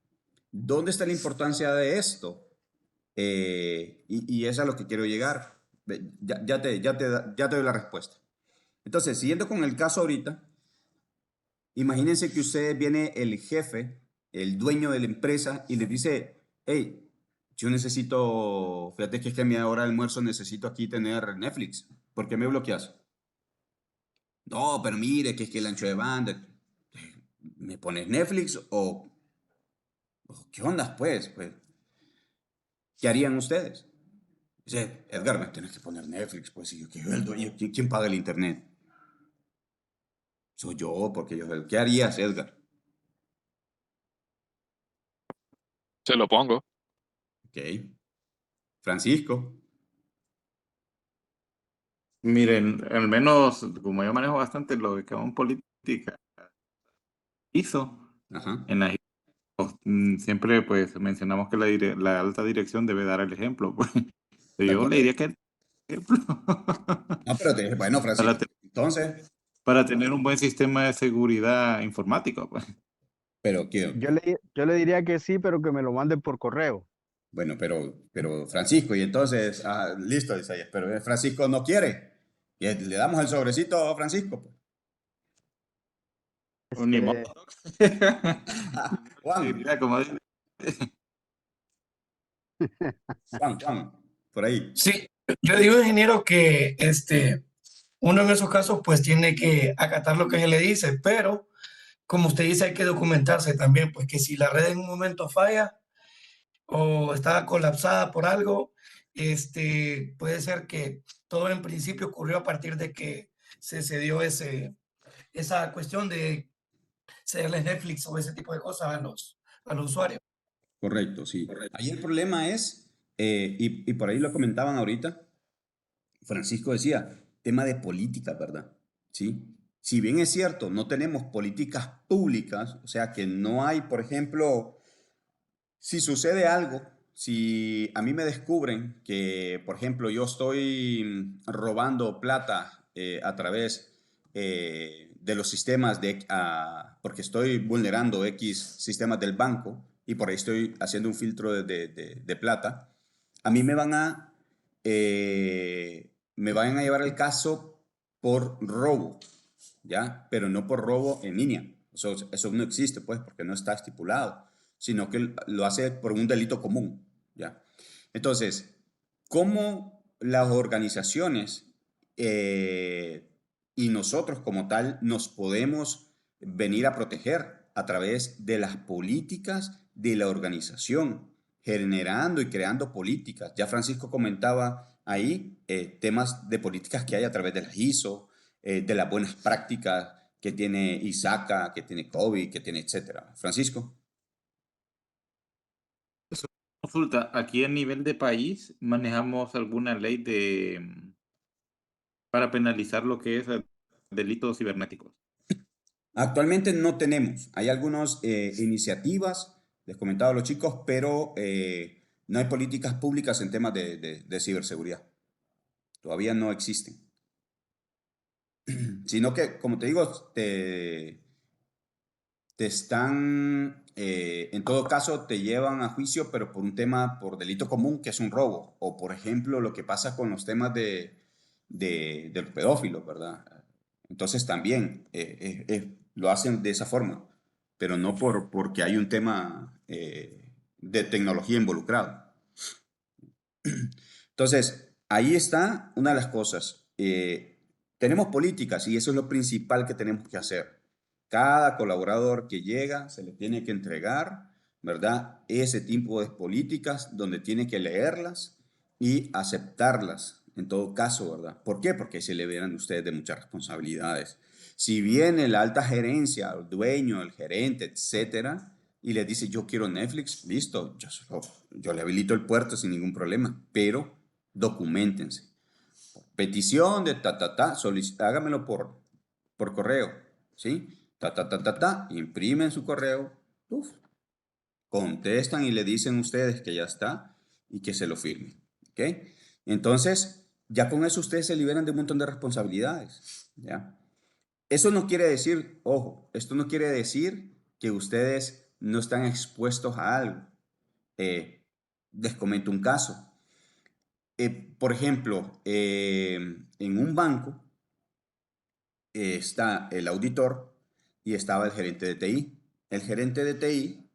¿dónde está la importancia de esto? Y es a lo que quiero llegar. Ya te doy la respuesta. Entonces, siguiendo con el caso ahorita, imagínense que usted viene el jefe, el dueño de la empresa, y le dice, hey, yo necesito, fíjate que es que a mi hora de almuerzo necesito aquí tener Netflix. ¿Por qué me bloqueas? No, pero mire, que es que el ancho de banda. ¿Me pones Netflix o qué ondas, pues? ¿Qué harían ustedes? Dice, Edgar, me tienes que poner Netflix, pues. Y yo, ¿qué el dueño? ¿Quién paga el internet? Soy yo, porque yo, ¿qué harías, Edgar? Se lo pongo. Ok. Francisco. Miren, al menos como yo manejo bastante lo que en política hizo, Ajá. en la siempre pues mencionamos que la alta dirección debe dar el ejemplo. Pues. Está Yo le diría correcto. que el ejemplo No, pero bueno, para, Francisco. Entonces, para tener un buen sistema de seguridad informático. Pues. pero que, Yo le diría que sí, pero que me lo manden por correo. bueno, pero Francisco, y entonces, listo, Isaías, pero Francisco no quiere. Y le damos el sobrecito a Francisco, pues. Ni modo. Este, Juan, Diría, como Juan, por ahí. Sí, yo digo, ingeniero, que uno en esos casos pues tiene que acatar lo que se le dice, pero como usted dice, hay que documentarse también, pues que si la red en un momento falla o está colapsada por algo, puede ser que todo en principio ocurrió a partir de que se dio esa cuestión de cederles Netflix o ese tipo de cosas a los usuarios. Correcto, sí. Ahí el problema es, y por ahí lo comentaban ahorita, Francisco decía, tema de política, ¿verdad? Sí. Si bien es cierto, no tenemos políticas públicas, o sea que no hay, por ejemplo, Si sucede algo, si a mí me descubren que, por ejemplo, yo estoy robando plata a través de los sistemas porque estoy vulnerando X sistemas del banco y por ahí estoy haciendo un filtro de plata, a mí me van a llevar el caso por robo, ¿ya? Pero no por robo en línea. Eso no existe, pues, porque no está estipulado, sino que lo hace por un delito común, ¿ya? Entonces, ¿cómo las organizaciones y nosotros como tal nos podemos venir a proteger a través de las políticas de la organización, generando y creando políticas? Ya Francisco comentaba ahí temas de políticas que hay a través de las ISO, de las buenas prácticas que tiene ISACA, que tiene COVID, que tiene etcétera. Francisco. Consulta, aquí a nivel de país manejamos alguna ley para penalizar lo que es delitos cibernéticos. Actualmente no tenemos. Hay algunas iniciativas, les comentaba a los chicos, pero no hay políticas públicas en temas de ciberseguridad. Todavía no existen. Sino que, como te digo, te están, en todo caso, te llevan a juicio, pero por un tema, por delito común, que es un robo. O, por ejemplo, lo que pasa con los temas de los pedófilos, ¿verdad? Entonces también lo hacen de esa forma, pero no porque hay un tema de tecnología involucrado. Entonces, ahí está una de las cosas. Tenemos políticas y eso es lo principal que tenemos que hacer. Cada colaborador que llega se le tiene que entregar, ¿verdad? Ese tipo de políticas donde tiene que leerlas y aceptarlas en todo caso, ¿verdad? ¿Por qué? Porque se liberan ustedes de muchas responsabilidades. Si viene la alta gerencia, el dueño, el gerente, etcétera, y les dice, yo quiero Netflix, listo, yo le habilito el puerto sin ningún problema, pero documentense. Petición de hágamelo por correo, ¿sí? Imprimen su correo, uf, contestan y le dicen ustedes que ya está y que se lo firmen, ¿ok? Entonces, ya con eso ustedes se liberan de un montón de responsabilidades, ¿ya? Eso no quiere decir, ojo, esto no quiere decir que ustedes no están expuestos a algo. Les comento un caso. Por ejemplo, en un banco está el auditor y estaba el gerente de TI. El gerente de TI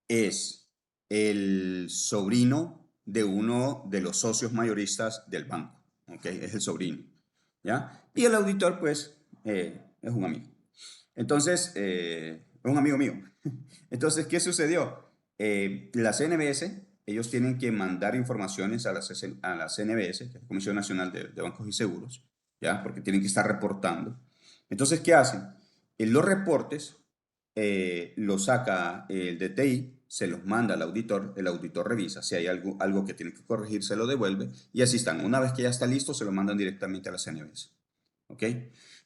es el sobrino de uno de los socios mayoristas del banco, ¿ok? Es el sobrino, ¿ya? Y el auditor, pues, es un amigo. Entonces, es un amigo mío. Entonces, ¿qué sucedió? La CNBS, ellos tienen que mandar informaciones a la CNBS, que es la Comisión Nacional de Bancos y Seguros, ¿ya? Porque tienen que estar reportando. Entonces, ¿qué hacen? En los reportes los saca el DTI, se los manda al auditor, el auditor revisa, si hay algo que tiene que corregir, se lo devuelve y así están. Una vez que ya está listo, se lo mandan directamente a la CNBS. ¿Ok?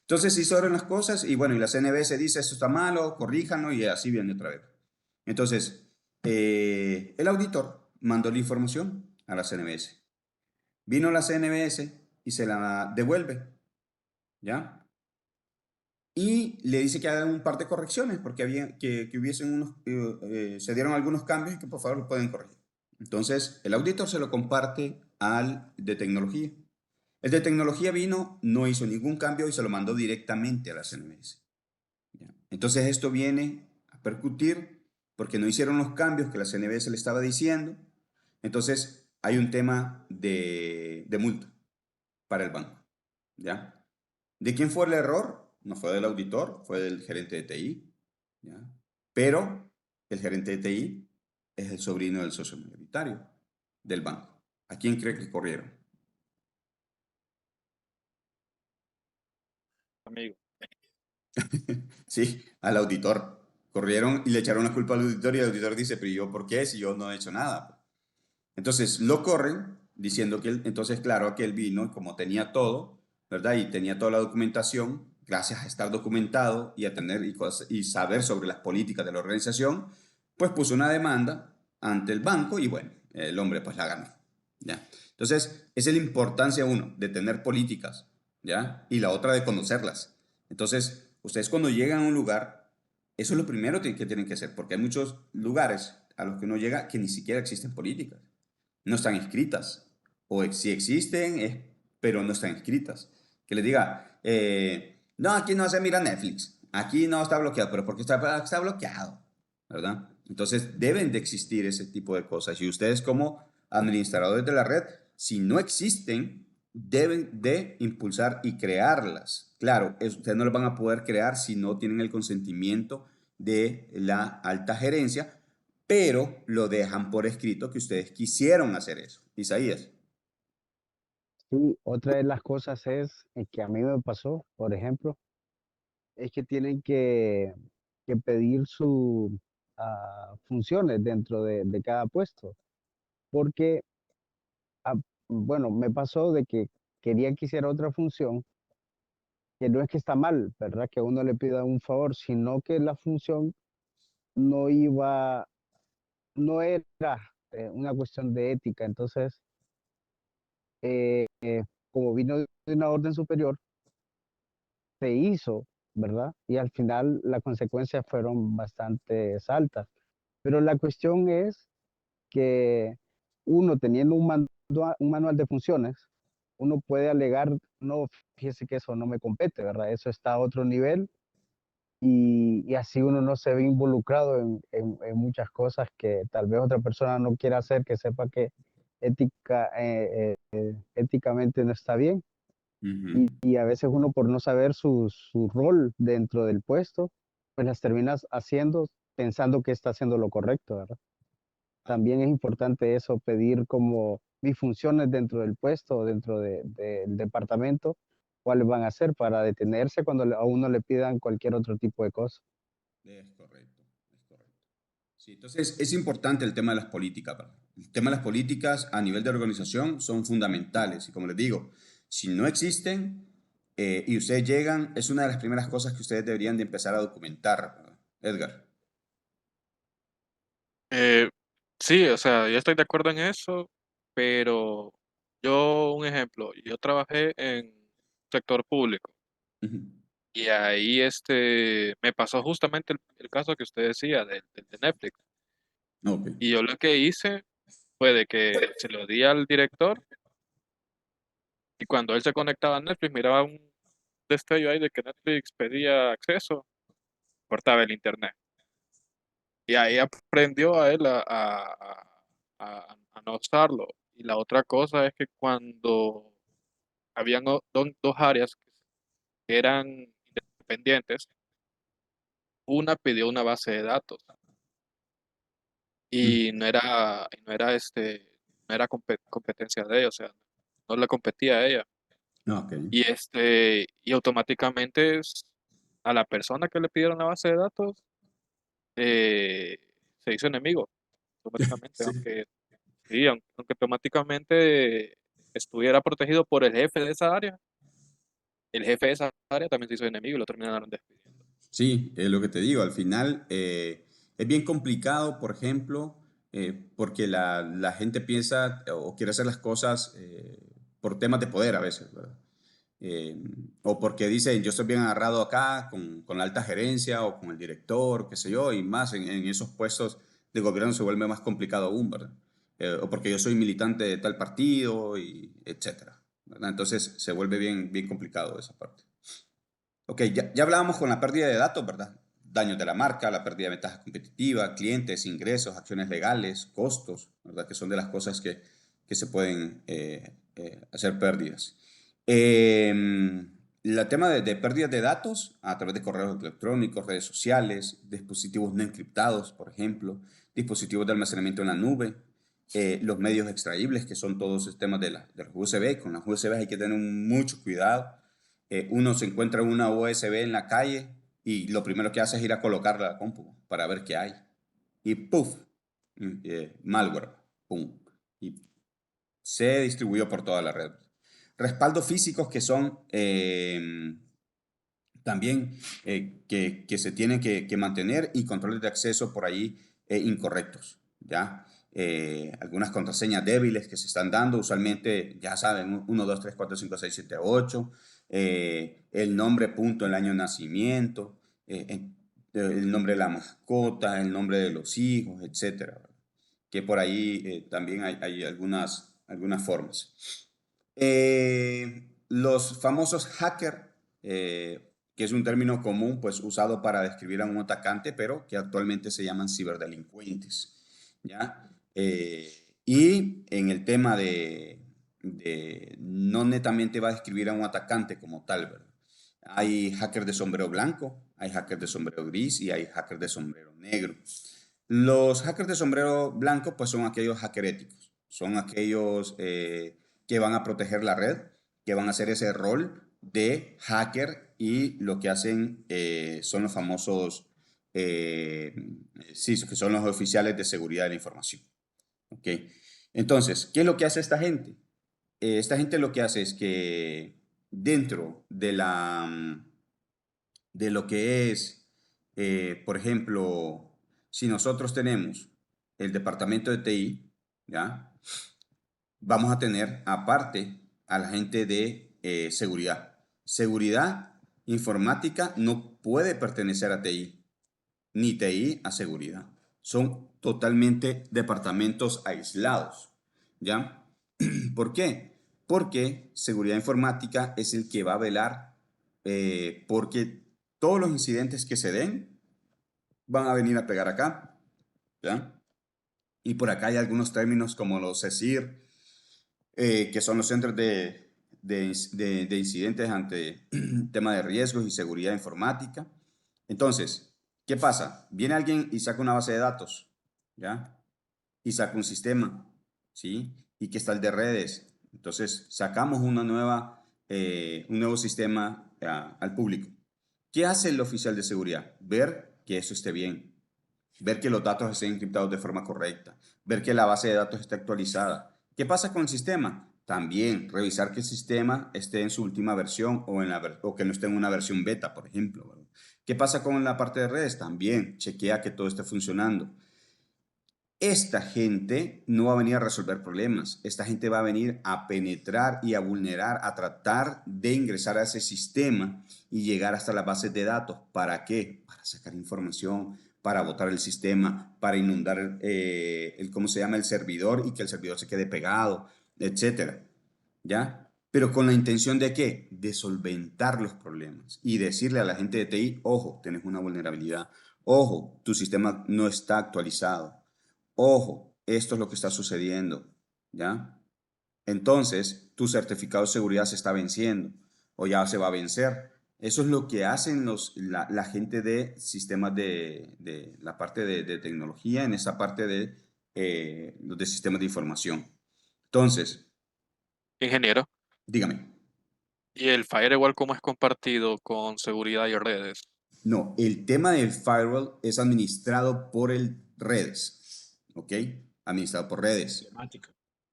Entonces sí sobran las cosas y bueno, y la CNBS dice esto está malo, corríjanlo y así viene otra vez. Entonces, el auditor mandó la información a la CNBS. Vino la CNBS y se la devuelve, ¿ya? Y le dice que hagan un par de correcciones porque que hubiesen se dieron algunos cambios y que por favor lo pueden corregir. Entonces, el auditor se lo comparte al de tecnología. El de tecnología vino, no hizo ningún cambio y se lo mandó directamente a la CNBS. ¿Ya? Entonces esto viene a percutir porque no hicieron los cambios que la CNBS le estaba diciendo. Entonces hay un tema de multa para el banco. ¿Ya? ¿De quién fue el error? No fue del auditor, fue del gerente de TI. ¿Ya? Pero el gerente de TI es el sobrino del socio mayoritario del banco. ¿A quién cree que corrieron? Amigo. Sí, al auditor. Corrieron y le echaron la culpa al auditor y el auditor dice, pero yo por qué si yo no he hecho nada. Entonces lo corren diciendo que él, entonces claro que él vino y como tenía todo, ¿verdad? Y tenía toda la documentación, gracias a estar documentado y a tener y saber sobre las políticas de la organización, pues puso una demanda ante el banco y bueno, el hombre pues la ganó, ¿ya? Entonces, esa es la importancia, uno, de tener políticas, ¿ya? Y la otra de conocerlas. Entonces, ustedes cuando llegan a un lugar, eso es lo primero que tienen que hacer, porque hay muchos lugares a los que uno llega que ni siquiera existen políticas, no están escritas, o si existen, pero no están escritas. Que les diga, no, aquí no se mira Netflix, aquí no está bloqueado, pero ¿por qué está bloqueado? ¿Verdad? Entonces deben de existir ese tipo de cosas y ustedes como administradores de la red, si no existen, deben de impulsar y crearlas. Claro, ustedes no las van a poder crear si no tienen el consentimiento de la alta gerencia, pero lo dejan por escrito que ustedes quisieron hacer eso. Isaías. Sí, otra de las cosas es que a mí me pasó, por ejemplo, es que tienen que pedir sus funciones dentro de cada puesto, porque, ah, bueno, me pasó de que querían que hiciera otra función, que no es que está mal, ¿verdad? Que uno le pida un favor, sino que la función no iba, no era una cuestión de ética. Entonces, como vino de una orden superior, se hizo, ¿verdad? Y al final las consecuencias fueron bastante altas. Pero la cuestión es que uno teniendo un manual de funciones, uno puede alegar, no, fíjese que eso no me compete, ¿verdad? Eso está a otro nivel y así uno no se ve involucrado en muchas cosas que tal vez otra persona no quiera hacer, que sepa que éticamente no está bien. Ujú. Y a veces uno por no saber su rol dentro del puesto, pues las terminas haciendo pensando que está haciendo lo correcto, ¿verdad? También es importante eso, pedir como mis funciones dentro del puesto o dentro del departamento, cuáles van a ser para detenerse cuando a uno le pidan cualquier otro tipo de cosa. Es correcto, es correcto. Sí, entonces es importante el tema de las políticas, ¿verdad? El tema de las políticas a nivel de organización son fundamentales y como les digo, si no existen y ustedes llegan, es una de las primeras cosas que ustedes deberían de empezar a documentar, ¿verdad? Edgar. Eh, sí, o sea, yo estoy de acuerdo en eso, pero yo, un ejemplo, yo trabajé en sector público Ujú. y ahí me pasó justamente el caso que usted decía de Netflix. Ok. Y yo lo que hice fue de que se lo di al director y cuando él se conectaba a Netflix miraba un destello ahí de que Netflix pedía acceso, cortaba el internet. Y ahí aprendió a él a no usarlo. Y la otra cosa es que cuando habían dos áreas que eran independientes, una pidió una base de datos y no era competencia de ella, o sea, no le competía a ella. Ok. Y automáticamente a la persona que le pidieron la base de datos eh, se hizo enemigo automáticamente, Sí. aunque automáticamente estuviera protegido por el jefe de esa área, el jefe de esa área también se hizo enemigo y lo terminaron despidiendo. Sí, es lo que te digo. Al final es bien complicado, por ejemplo, porque la gente piensa o quiere hacer las cosas por temas de poder a veces, ¿verdad? Eh, o porque dicen, yo estoy bien agarrado acá con la alta gerencia o con el director, qué sé yo, y más en esos puestos de gobierno se vuelve más complicado aún, ¿verdad? O porque yo soy militante de tal partido, y etcétera, ¿verdad? Entonces se vuelve bien, bien complicado esa parte. Ok, ya hablábamos con la pérdida de datos, ¿verdad? Daños de la marca, la pérdida de ventaja competitiva, clientes, ingresos, acciones legales, costos, ¿verdad? Que son de las cosas que se pueden hacer pérdidas. El tema de pérdidas de datos a través de correos electrónicos, redes sociales, dispositivos no encriptados, por ejemplo, dispositivos de almacenamiento en la nube, los medios extraíbles, que son todos los temas de los USB. Con las USB hay que tener mucho cuidado. Uno se encuentra una USB en la calle y lo primero que hace es ir a colocarla a la compu para ver qué hay. Y ¡puf! Malware. ¡Pum! Y se distribuyó por toda la red. Respaldos físicos que son también que se tienen que mantener y controles de acceso por ahí incorrectos. ¿ya? Algunas contraseñas débiles que se están dando, usualmente, ya saben, 1, 2, 3, 4, 5, 6, 7, 8, el nombre, punto, el año de nacimiento, el nombre de la mascota, el nombre de los hijos, etcétera, que por ahí también hay algunas formas. Los famosos hacker, que es un término común, pues usado para describir a un atacante, pero que actualmente se llaman ciberdelincuentes, ¿ya? Y en el tema no netamente va a describir a un atacante como tal, ¿verdad? Hay hackers de sombrero blanco, hay hackers de sombrero gris y hay hackers de sombrero negro. Los hackers de sombrero blanco, pues son aquellos hackers éticos, son aquellos que van a proteger la red, que van a hacer ese rol de hacker y lo que hacen son los famosos, sí, que son los oficiales de seguridad de la información. ¿Ok? Entonces, ¿qué es lo que hace esta gente? Esta gente lo que hace es que dentro de lo que es, por ejemplo, si nosotros tenemos el departamento de TI, ¿ya? Vamos a tener aparte a la gente de seguridad. Seguridad informática no puede pertenecer a TI, ni TI a seguridad. Son totalmente departamentos aislados, ¿ya? ¿Por qué? Porque seguridad informática es el que va a velar porque todos los incidentes que se den van a venir a pegar acá, ¿ya? Y por acá hay algunos términos como los CECIR, que son los centros de incidentes ante tema de riesgos y seguridad informática. Entonces, ¿qué pasa? Viene alguien y saca una base de datos, ¿ya? Y saca un sistema, ¿sí? Y que está el de redes. Entonces, sacamos un nuevo sistema al público. ¿Qué hace el oficial de seguridad? Ver que eso esté bien, ver que los datos estén encriptados de forma correcta, ver que la base de datos esté actualizada. ¿Qué pasa con el sistema? También revisar que el sistema esté en su última versión o que no esté en una versión beta, por ejemplo, ¿verdad? ¿Qué pasa con la parte de redes? También chequea que todo esté funcionando. Esta gente no va a venir a resolver problemas. Esta gente va a venir a penetrar y a vulnerar, a tratar de ingresar a ese sistema y llegar hasta las bases de datos. ¿Para qué? Para sacar información, para botar el sistema, para inundar ¿cómo se llama? El servidor y que el servidor se quede pegado, etcétera. ¿Ya? Pero con la intención de ¿qué? De solventar los problemas y decirle a la gente de TI, ojo, tienes una vulnerabilidad. Ojo, tu sistema no está actualizado. Ojo, esto es lo que está sucediendo, ¿ya? Entonces, tu certificado de seguridad se está venciendo o ya se va a vencer. Eso es lo que hacen la gente de sistemas de la parte de tecnología, en esa parte los de sistemas de información. Entonces, Ingeniero. dígame, ¿Y el firewall cómo es compartido con seguridad y redes? no, el tema del firewall es administrado por el redes, ¿ok? Administrado por redes.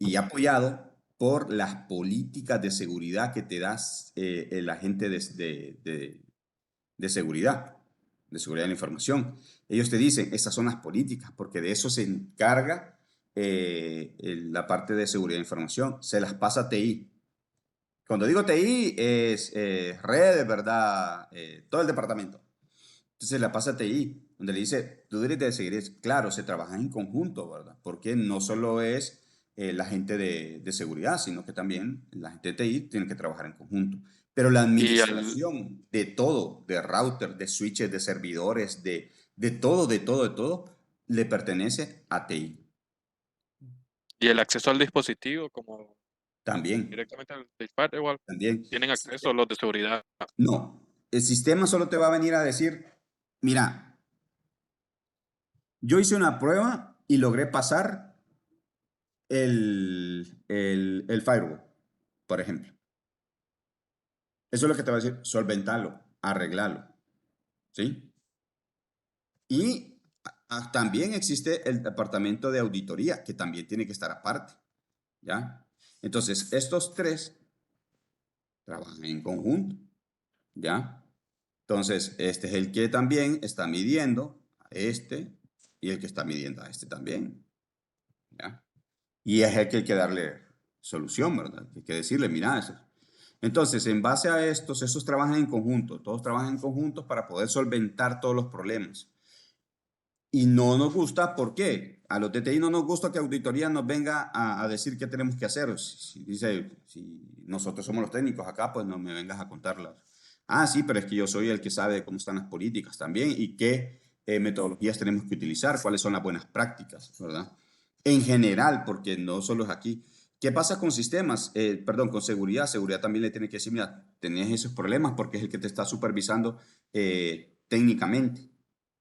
Y apoyado por las políticas de seguridad que te das el agente de seguridad, de seguridad de la información. Ellos te dicen, estas son las políticas, porque de eso se encarga la parte de seguridad de información. Se las pasa a TI. Cuando digo TI es redes, ¿verdad? Todo el departamento. Entonces la pasa a TI, donde le dice, tú debes de seguir, claro, se trabaja en conjunto, ¿verdad? Porque no solo es la gente de seguridad, sino que también la gente de TI tiene que trabajar en conjunto. Pero la Y, administración de todo, de router, de switches, de servidores, de todo, le pertenece a TI. y el acceso al dispositivo, como También, directamente al del firewall, también. tienen acceso los de seguridad. No, el sistema solo te va a venir a decir, mira, yo hice una prueba y logré pasar el firewall, por ejemplo. Eso es lo que te va a decir, solventalo, arreglalo, ¿sí? Y también existe el departamento de auditoría, que también tiene que estar aparte, ¿ya? Entonces, estos tres trabajan en conjunto, ¿ya? Entonces, este es el que también está midiendo a este y el que está midiendo a este también. ¿ya? Y es el que hay que darle solución, ¿verdad? Hay que decirle, mira, eso. Entonces, en base a estos trabajan en conjunto, todos trabajan en conjunto para poder solventar todos los problemas. Y no nos gusta, ¿por qué? A los DTI no nos gusta que auditoría nos venga a decir qué tenemos que hacer. Dice, si nosotros somos los técnicos acá, pues no me vengas a contarlas. Ah, sí, pero es que yo soy el que sabe cómo están las políticas también y qué metodologías tenemos que utilizar, cuáles son las buenas prácticas, ¿verdad? En general, porque no solo es aquí. ¿Qué pasa con sistemas? Perdón, con seguridad. Seguridad también le tiene que decir, mira, tenés esos problemas porque es el que te está supervisando técnicamente.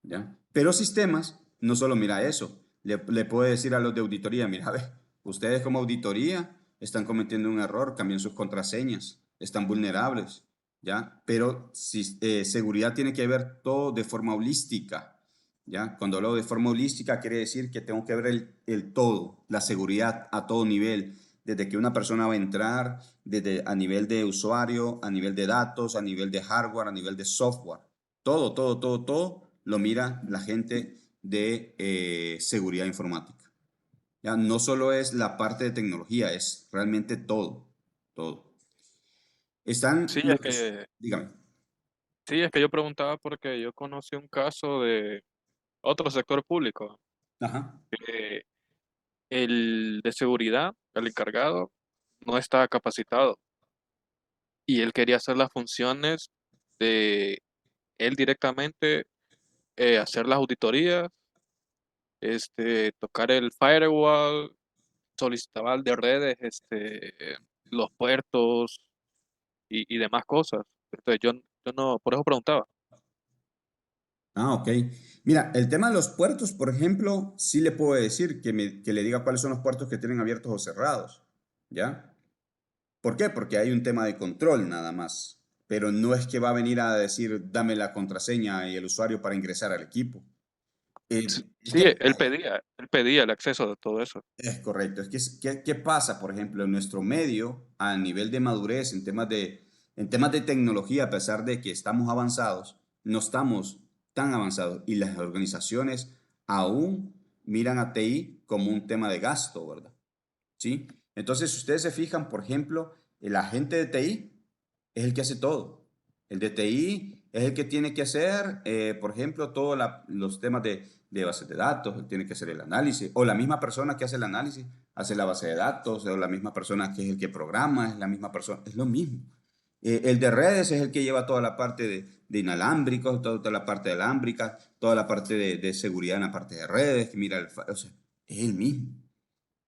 ¿Ya? Pero sistemas no solo mira eso, le puede decir a los de auditoría, mira, ve, ustedes como auditoría están cometiendo un error, cambien sus contraseñas, están vulnerables, ¿ya? Pero si, seguridad tiene que ver todo de forma holística, ¿ya? Cuando hablo de forma holística quiere decir que tengo que ver el todo, la seguridad a todo nivel, desde que una persona va a entrar, desde a nivel de usuario, a nivel de datos, a nivel de hardware, a nivel de software. Todo, todo, todo, todo lo mira la gente de seguridad informática. ¿Ya? No solo es la parte de tecnología, es realmente todo, todo. Están Sí, es los, que, dígame. sí, es que yo preguntaba porque yo conocí un caso de otro sector público, Ajá. que el de seguridad, el encargado, no estaba capacitado y él quería hacer las funciones de él directamente, hacer las auditorías, tocar el firewall, solicitaba el de redes, los puertos y demás cosas. Entonces yo no, por eso preguntaba. Ah, ok. Mira, el tema de los puertos, por ejemplo, sí le puedo decir que le diga cuáles son los puertos que tienen abiertos o cerrados. ¿Ya? ¿Por qué? Porque hay un tema de control nada más. Pero no es que va a venir a decir, dame la contraseña y el usuario para ingresar al equipo. Es Sí, que él pedía el acceso de todo eso. es correcto. ¿Qué pasa, por ejemplo, en nuestro medio a nivel de madurez en temas de tecnología, a pesar de que estamos avanzados, no estamos tan avanzados y las organizaciones aún miran a TI como un tema de gasto, ¿verdad? ¿Sí? Entonces, si ustedes se fijan, por ejemplo, el agente de TI es el que hace todo. El de TI es el que tiene que hacer, por ejemplo, todos los temas de bases de datos, él tiene que hacer el análisis, o la misma persona que hace el análisis hace la base de datos, o la misma persona que es el que programa, es la misma persona, es lo mismo. El de redes es el que lleva toda la parte de inalámbricos, toda la parte de alámbrica, toda la parte de seguridad en la parte de redes, que mira, o sea, es el mismo.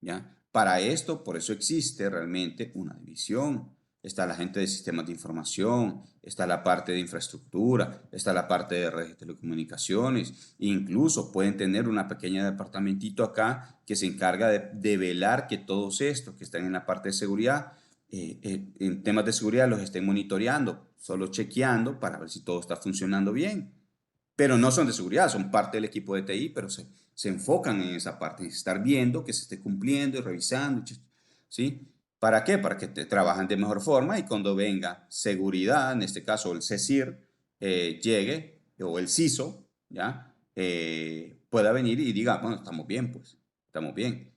¿Ya? Para esto, por eso existe realmente una división. Está la gente de sistemas de información, está la parte de infraestructura, está la parte de redes de telecomunicaciones. Incluso pueden tener una pequeña departamentito acá que se encarga de velar que todos estos que están en la parte de seguridad, en temas de seguridad los estén monitoreando, solo chequeando para ver si todo está funcionando bien, pero no son de seguridad, son parte del equipo de TI, pero se enfocan en esa parte, en estar viendo que se esté cumpliendo y revisando, ¿sí? ¿Para qué? Para que te trabajen de mejor forma y cuando venga seguridad, en este caso el CECIR, llegue, o el CISO, ¿ya? Pueda venir y diga, bueno, estamos bien, pues, estamos bien.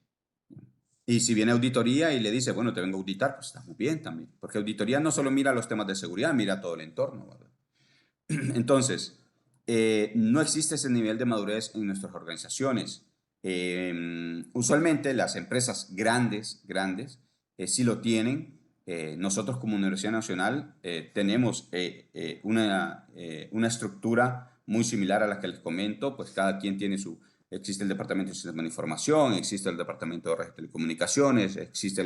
Y si viene auditoría y le dice, bueno, te vengo a auditar, pues estamos bien también. Porque auditoría no solo mira los temas de seguridad, mira todo el entorno, ¿verdad? Entonces, no existe ese nivel de madurez en nuestras organizaciones. Usualmente las empresas grandes, sí lo tienen. Nosotros como Universidad Nacional tenemos una estructura muy similar a la que les comento, pues cada quien tiene existe el Departamento de Sistemas de Información, existe el Departamento de Redes de Telecomunicaciones, existe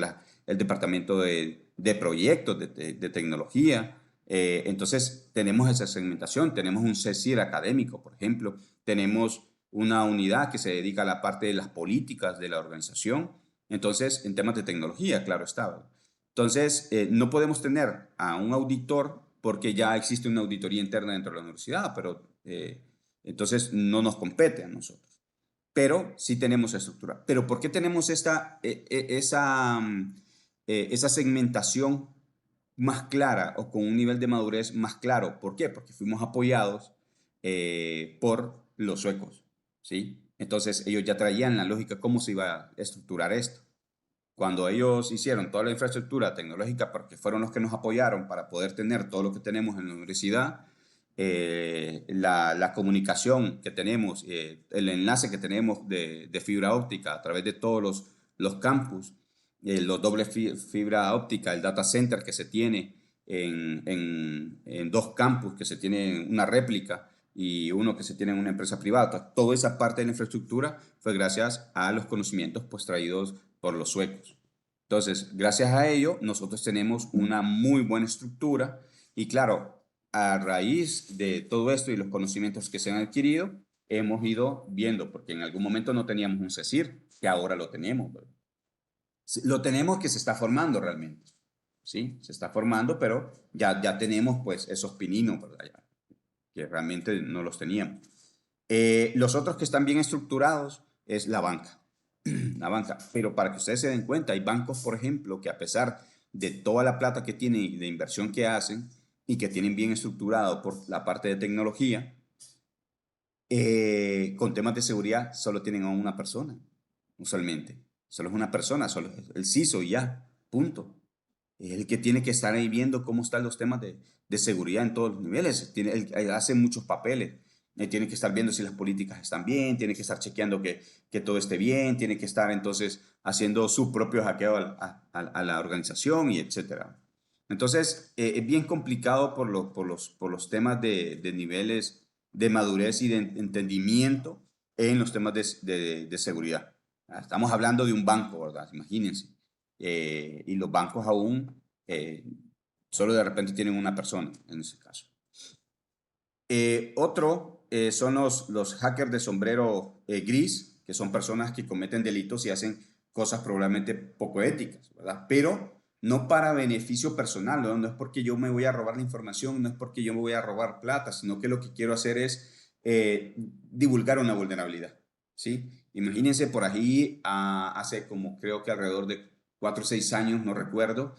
el Departamento de Proyectos de Tecnología. Entonces, tenemos esa segmentación, tenemos un CECIR académico, por ejemplo, tenemos una unidad que se dedica a la parte de las políticas de la organización, entonces, en temas de tecnología, claro está. Entonces, no podemos tener a un auditor porque ya existe una auditoría interna dentro de la universidad, pero entonces no nos compete a nosotros. Pero sí tenemos estructura. Pero ¿por qué tenemos esa segmentación más clara o con un nivel de madurez más claro? ¿Por qué? Porque fuimos apoyados por los suecos, ¿sí? Entonces ellos ya traían la lógica cómo se iba a estructurar esto. Cuando ellos hicieron toda la infraestructura tecnológica, porque fueron los que nos apoyaron para poder tener todo lo que tenemos en la universidad, la comunicación que tenemos, el enlace que tenemos de fibra óptica a través de todos los campus, los dobles fibra óptica, el data center que se tiene en 2 campus, que se tiene una réplica y uno que se tiene en una empresa privada. Toda esa parte de la infraestructura fue gracias a los conocimientos pues traídos por los suecos. Entonces, gracias a ello, nosotros tenemos una muy buena estructura y claro, a raíz de todo esto y los conocimientos que se han adquirido, hemos ido viendo, porque en algún momento no teníamos un CECIR, que ahora lo tenemos, ¿verdad? Lo tenemos que se está formando realmente, ¿sí? Se está formando, pero ya tenemos pues esos pininos, ¿verdad? Ya, que realmente no los teníamos. Los otros que están bien estructurados es la banca. La banca. Pero para que ustedes se den cuenta, hay bancos, por ejemplo, que a pesar de toda la plata que tienen y de inversión que hacen y que tienen bien estructurado por la parte de tecnología, con temas de seguridad solo tienen a una persona, usualmente. Solo es una persona, solo es el CISO y ya, punto. Es el que tiene que estar ahí viendo cómo están los temas de seguridad en todos los niveles. Él hace muchos papeles. Tiene que estar viendo si las políticas están bien, tiene que estar chequeando que todo esté bien, tiene que estar entonces haciendo su propio hackeo a la organización y etcétera. Entonces, es bien complicado por los temas de niveles de madurez y de entendimiento en los temas de seguridad. Estamos hablando de un banco, ¿verdad? Imagínense. Y los bancos aún solo de repente tienen una persona en ese caso. Otro son los hackers de sombrero gris, que son personas que cometen delitos y hacen cosas probablemente poco éticas, ¿verdad? Pero no para beneficio personal, ¿no? No es porque yo me voy a robar la información, no es porque yo me voy a robar plata, sino que lo que quiero hacer es divulgar una vulnerabilidad, ¿sí? Imagínense por ahí, hace como creo que alrededor de 4 o 6 años, no recuerdo,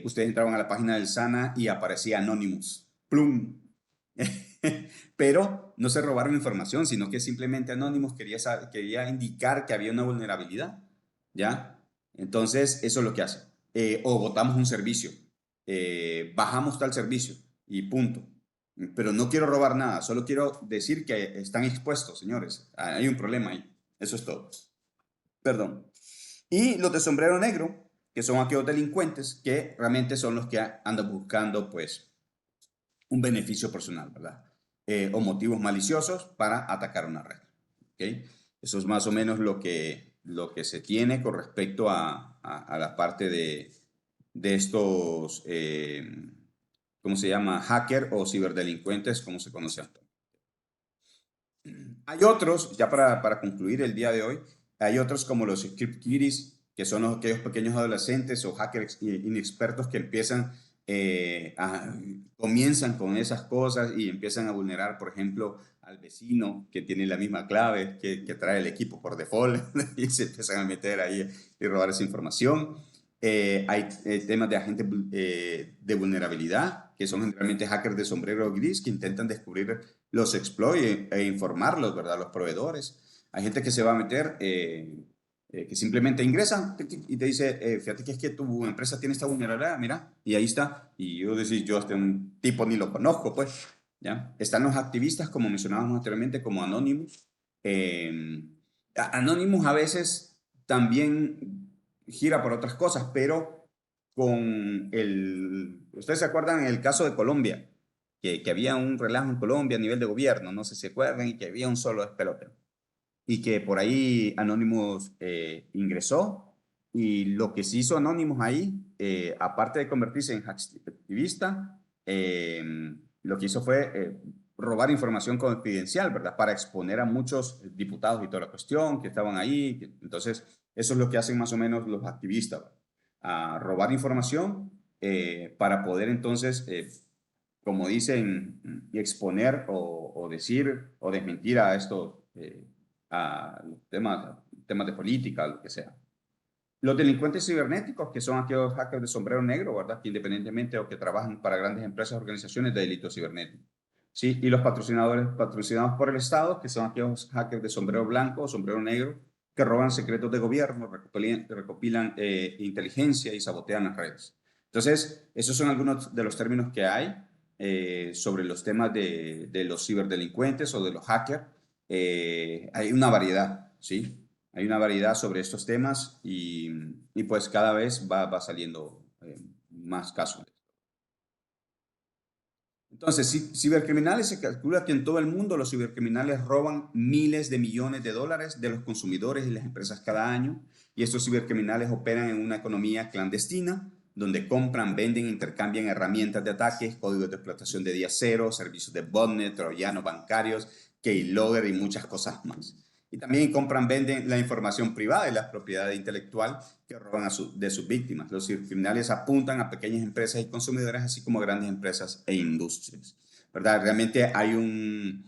ustedes entraban a la página del SANA y aparecía Anonymous. ¡Plum! Pero no se robaron información, sino que simplemente Anonymous quería indicar que había una vulnerabilidad, ¿ya? Entonces, eso es lo que hace. O botamos un servicio, bajamos tal servicio y punto. Pero no quiero robar nada, solo quiero decir que están expuestos, señores. Hay un problema ahí. Eso es todo. Perdón. Y los de sombrero negro, que son aquellos delincuentes que realmente son los que andan buscando, pues, un beneficio personal, ¿verdad? O motivos maliciosos para atacar una red. ¿Okay? Eso es más o menos lo que se tiene con respecto a la parte de estos, ¿cómo se llama? Hacker o ciberdelincuentes, como se conocen. Hay otros, ya para concluir el día de hoy, hay otros como los script kiddies, que son aquellos pequeños adolescentes o hackers inexpertos que comienzan con esas cosas y empiezan a vulnerar, por ejemplo, al vecino que tiene la misma clave que trae el equipo por default y se empiezan a meter ahí y robar esa información. Hay temas de agentes de vulnerabilidad, que son generalmente hackers de sombrero gris que intentan descubrir los exploits e informarlos, ¿verdad? Los proveedores. Hay gente que se va a meter, que simplemente ingresa y te dice, fíjate que es que tu empresa tiene esta vulnerabilidad, mira, y ahí está. Y yo decís, yo hasta un tipo ni lo conozco, pues, ¿ya? Están los activistas, como mencionábamos anteriormente, como Anonymous. Anonymous a veces también gira por otras cosas, pero ¿ustedes se acuerdan en el caso de Colombia? Que había un relajo en Colombia a nivel de gobierno, no sé si se acuerdan, y que había un solo despelote. Y que por ahí Anonymous ingresó, y lo que se hizo Anonymous ahí, aparte de convertirse en activista, lo que hizo fue robar información confidencial, ¿verdad? Para exponer a muchos diputados y toda la cuestión que estaban ahí. Entonces, eso es lo que hacen más o menos los activistas, ¿verdad? A robar información para poder entonces como dicen, y exponer o decir o desmentir a estos a temas de política, lo que sea. Los delincuentes cibernéticos, que son aquellos hackers de sombrero negro, ¿verdad? Que independientemente o que trabajan para grandes empresas o organizaciones de delitos cibernéticos. ¿sí? Y los patrocinadores patrocinados por el Estado, que son aquellos hackers de sombrero blanco o sombrero negro, que roban secretos de gobierno, recopilan inteligencia y sabotean las redes. Entonces, esos son algunos de los términos que hay sobre los temas de los ciberdelincuentes o de los hackers. Hay una variedad, ¿sí? Hay una variedad sobre estos temas y pues cada vez va saliendo más casos. Entonces, cibercriminales, se calcula que en todo el mundo los cibercriminales roban miles de millones de dólares de los consumidores y las empresas cada año. Y estos cibercriminales operan en una economía clandestina, donde compran, venden, intercambian herramientas de ataques, códigos de explotación de día cero, servicios de botnet, troyanos bancarios, keylogger y muchas cosas más. Y también compran, venden la información privada y la propiedad intelectual que roban de sus víctimas. Los cibercriminales apuntan a pequeñas empresas y consumidores, así como a grandes empresas e industrias, ¿verdad? Realmente hay un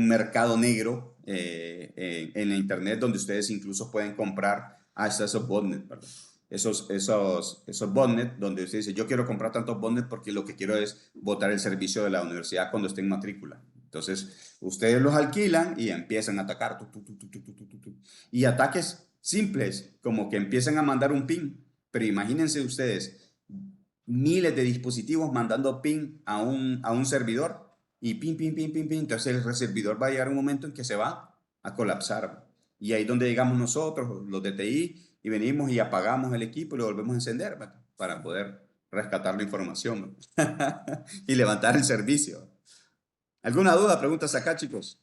mercado negro en la Internet donde ustedes incluso pueden comprar hasta esos botnets, ¿verdad? Esos botnets donde usted dice, yo quiero comprar tantos botnets porque lo que quiero es botar el servicio de la universidad cuando esté en matrícula. Entonces, ustedes los alquilan y empiezan a atacar. Y ataques simples, como que empiezan a mandar un ping. Pero imagínense ustedes, miles de dispositivos mandando ping a un servidor y ping, ping, ping, ping, ping. Entonces el servidor va a llegar un momento en que se va a colapsar. Y ahí es donde llegamos nosotros, los de TI, y venimos y apagamos el equipo y lo volvemos a encender para poder rescatar la información y levantar el servicio. ¿Alguna duda? Preguntas acá, chicos.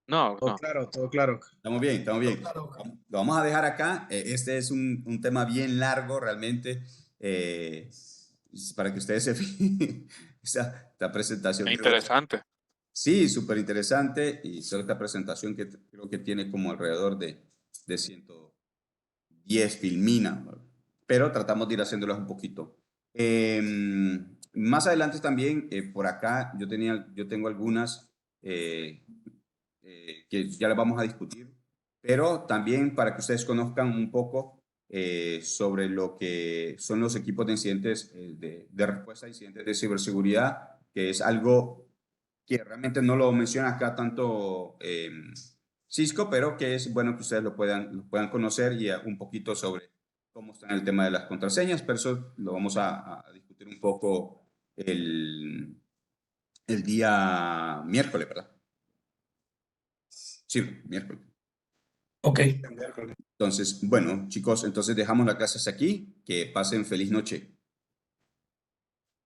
No, Todo no. claro, todo claro. Estamos bien, estamos bien. Claro. Lo vamos a dejar acá. Este es un tema bien largo, realmente, para que ustedes se fijen. Esta presentación. Es interesante. Sí, súper interesante. Y toda esta presentación que creo que tiene como alrededor de 110 filminas, ¿no? Pero tratamos de ir haciéndolas un poquito. Más adelante también, por acá, yo tengo algunas que ya las vamos a discutir, pero también para que ustedes conozcan un poco sobre lo que son los equipos de incidentes, de respuesta a incidentes de ciberseguridad, que es algo que realmente no lo menciona acá tanto Cisco, pero que es bueno que ustedes lo puedan conocer y un poquito sobre cómo está en el tema de las contraseñas, pero eso lo vamos a discutir un poco el día miércoles, ¿verdad? Sí, miércoles. Ok. Entonces, bueno, chicos, entonces dejamos las clases aquí. Que pasen feliz noche.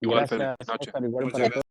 Igual, Gracias, feliz noche. Oscar, igual Muchas para gracias. todos.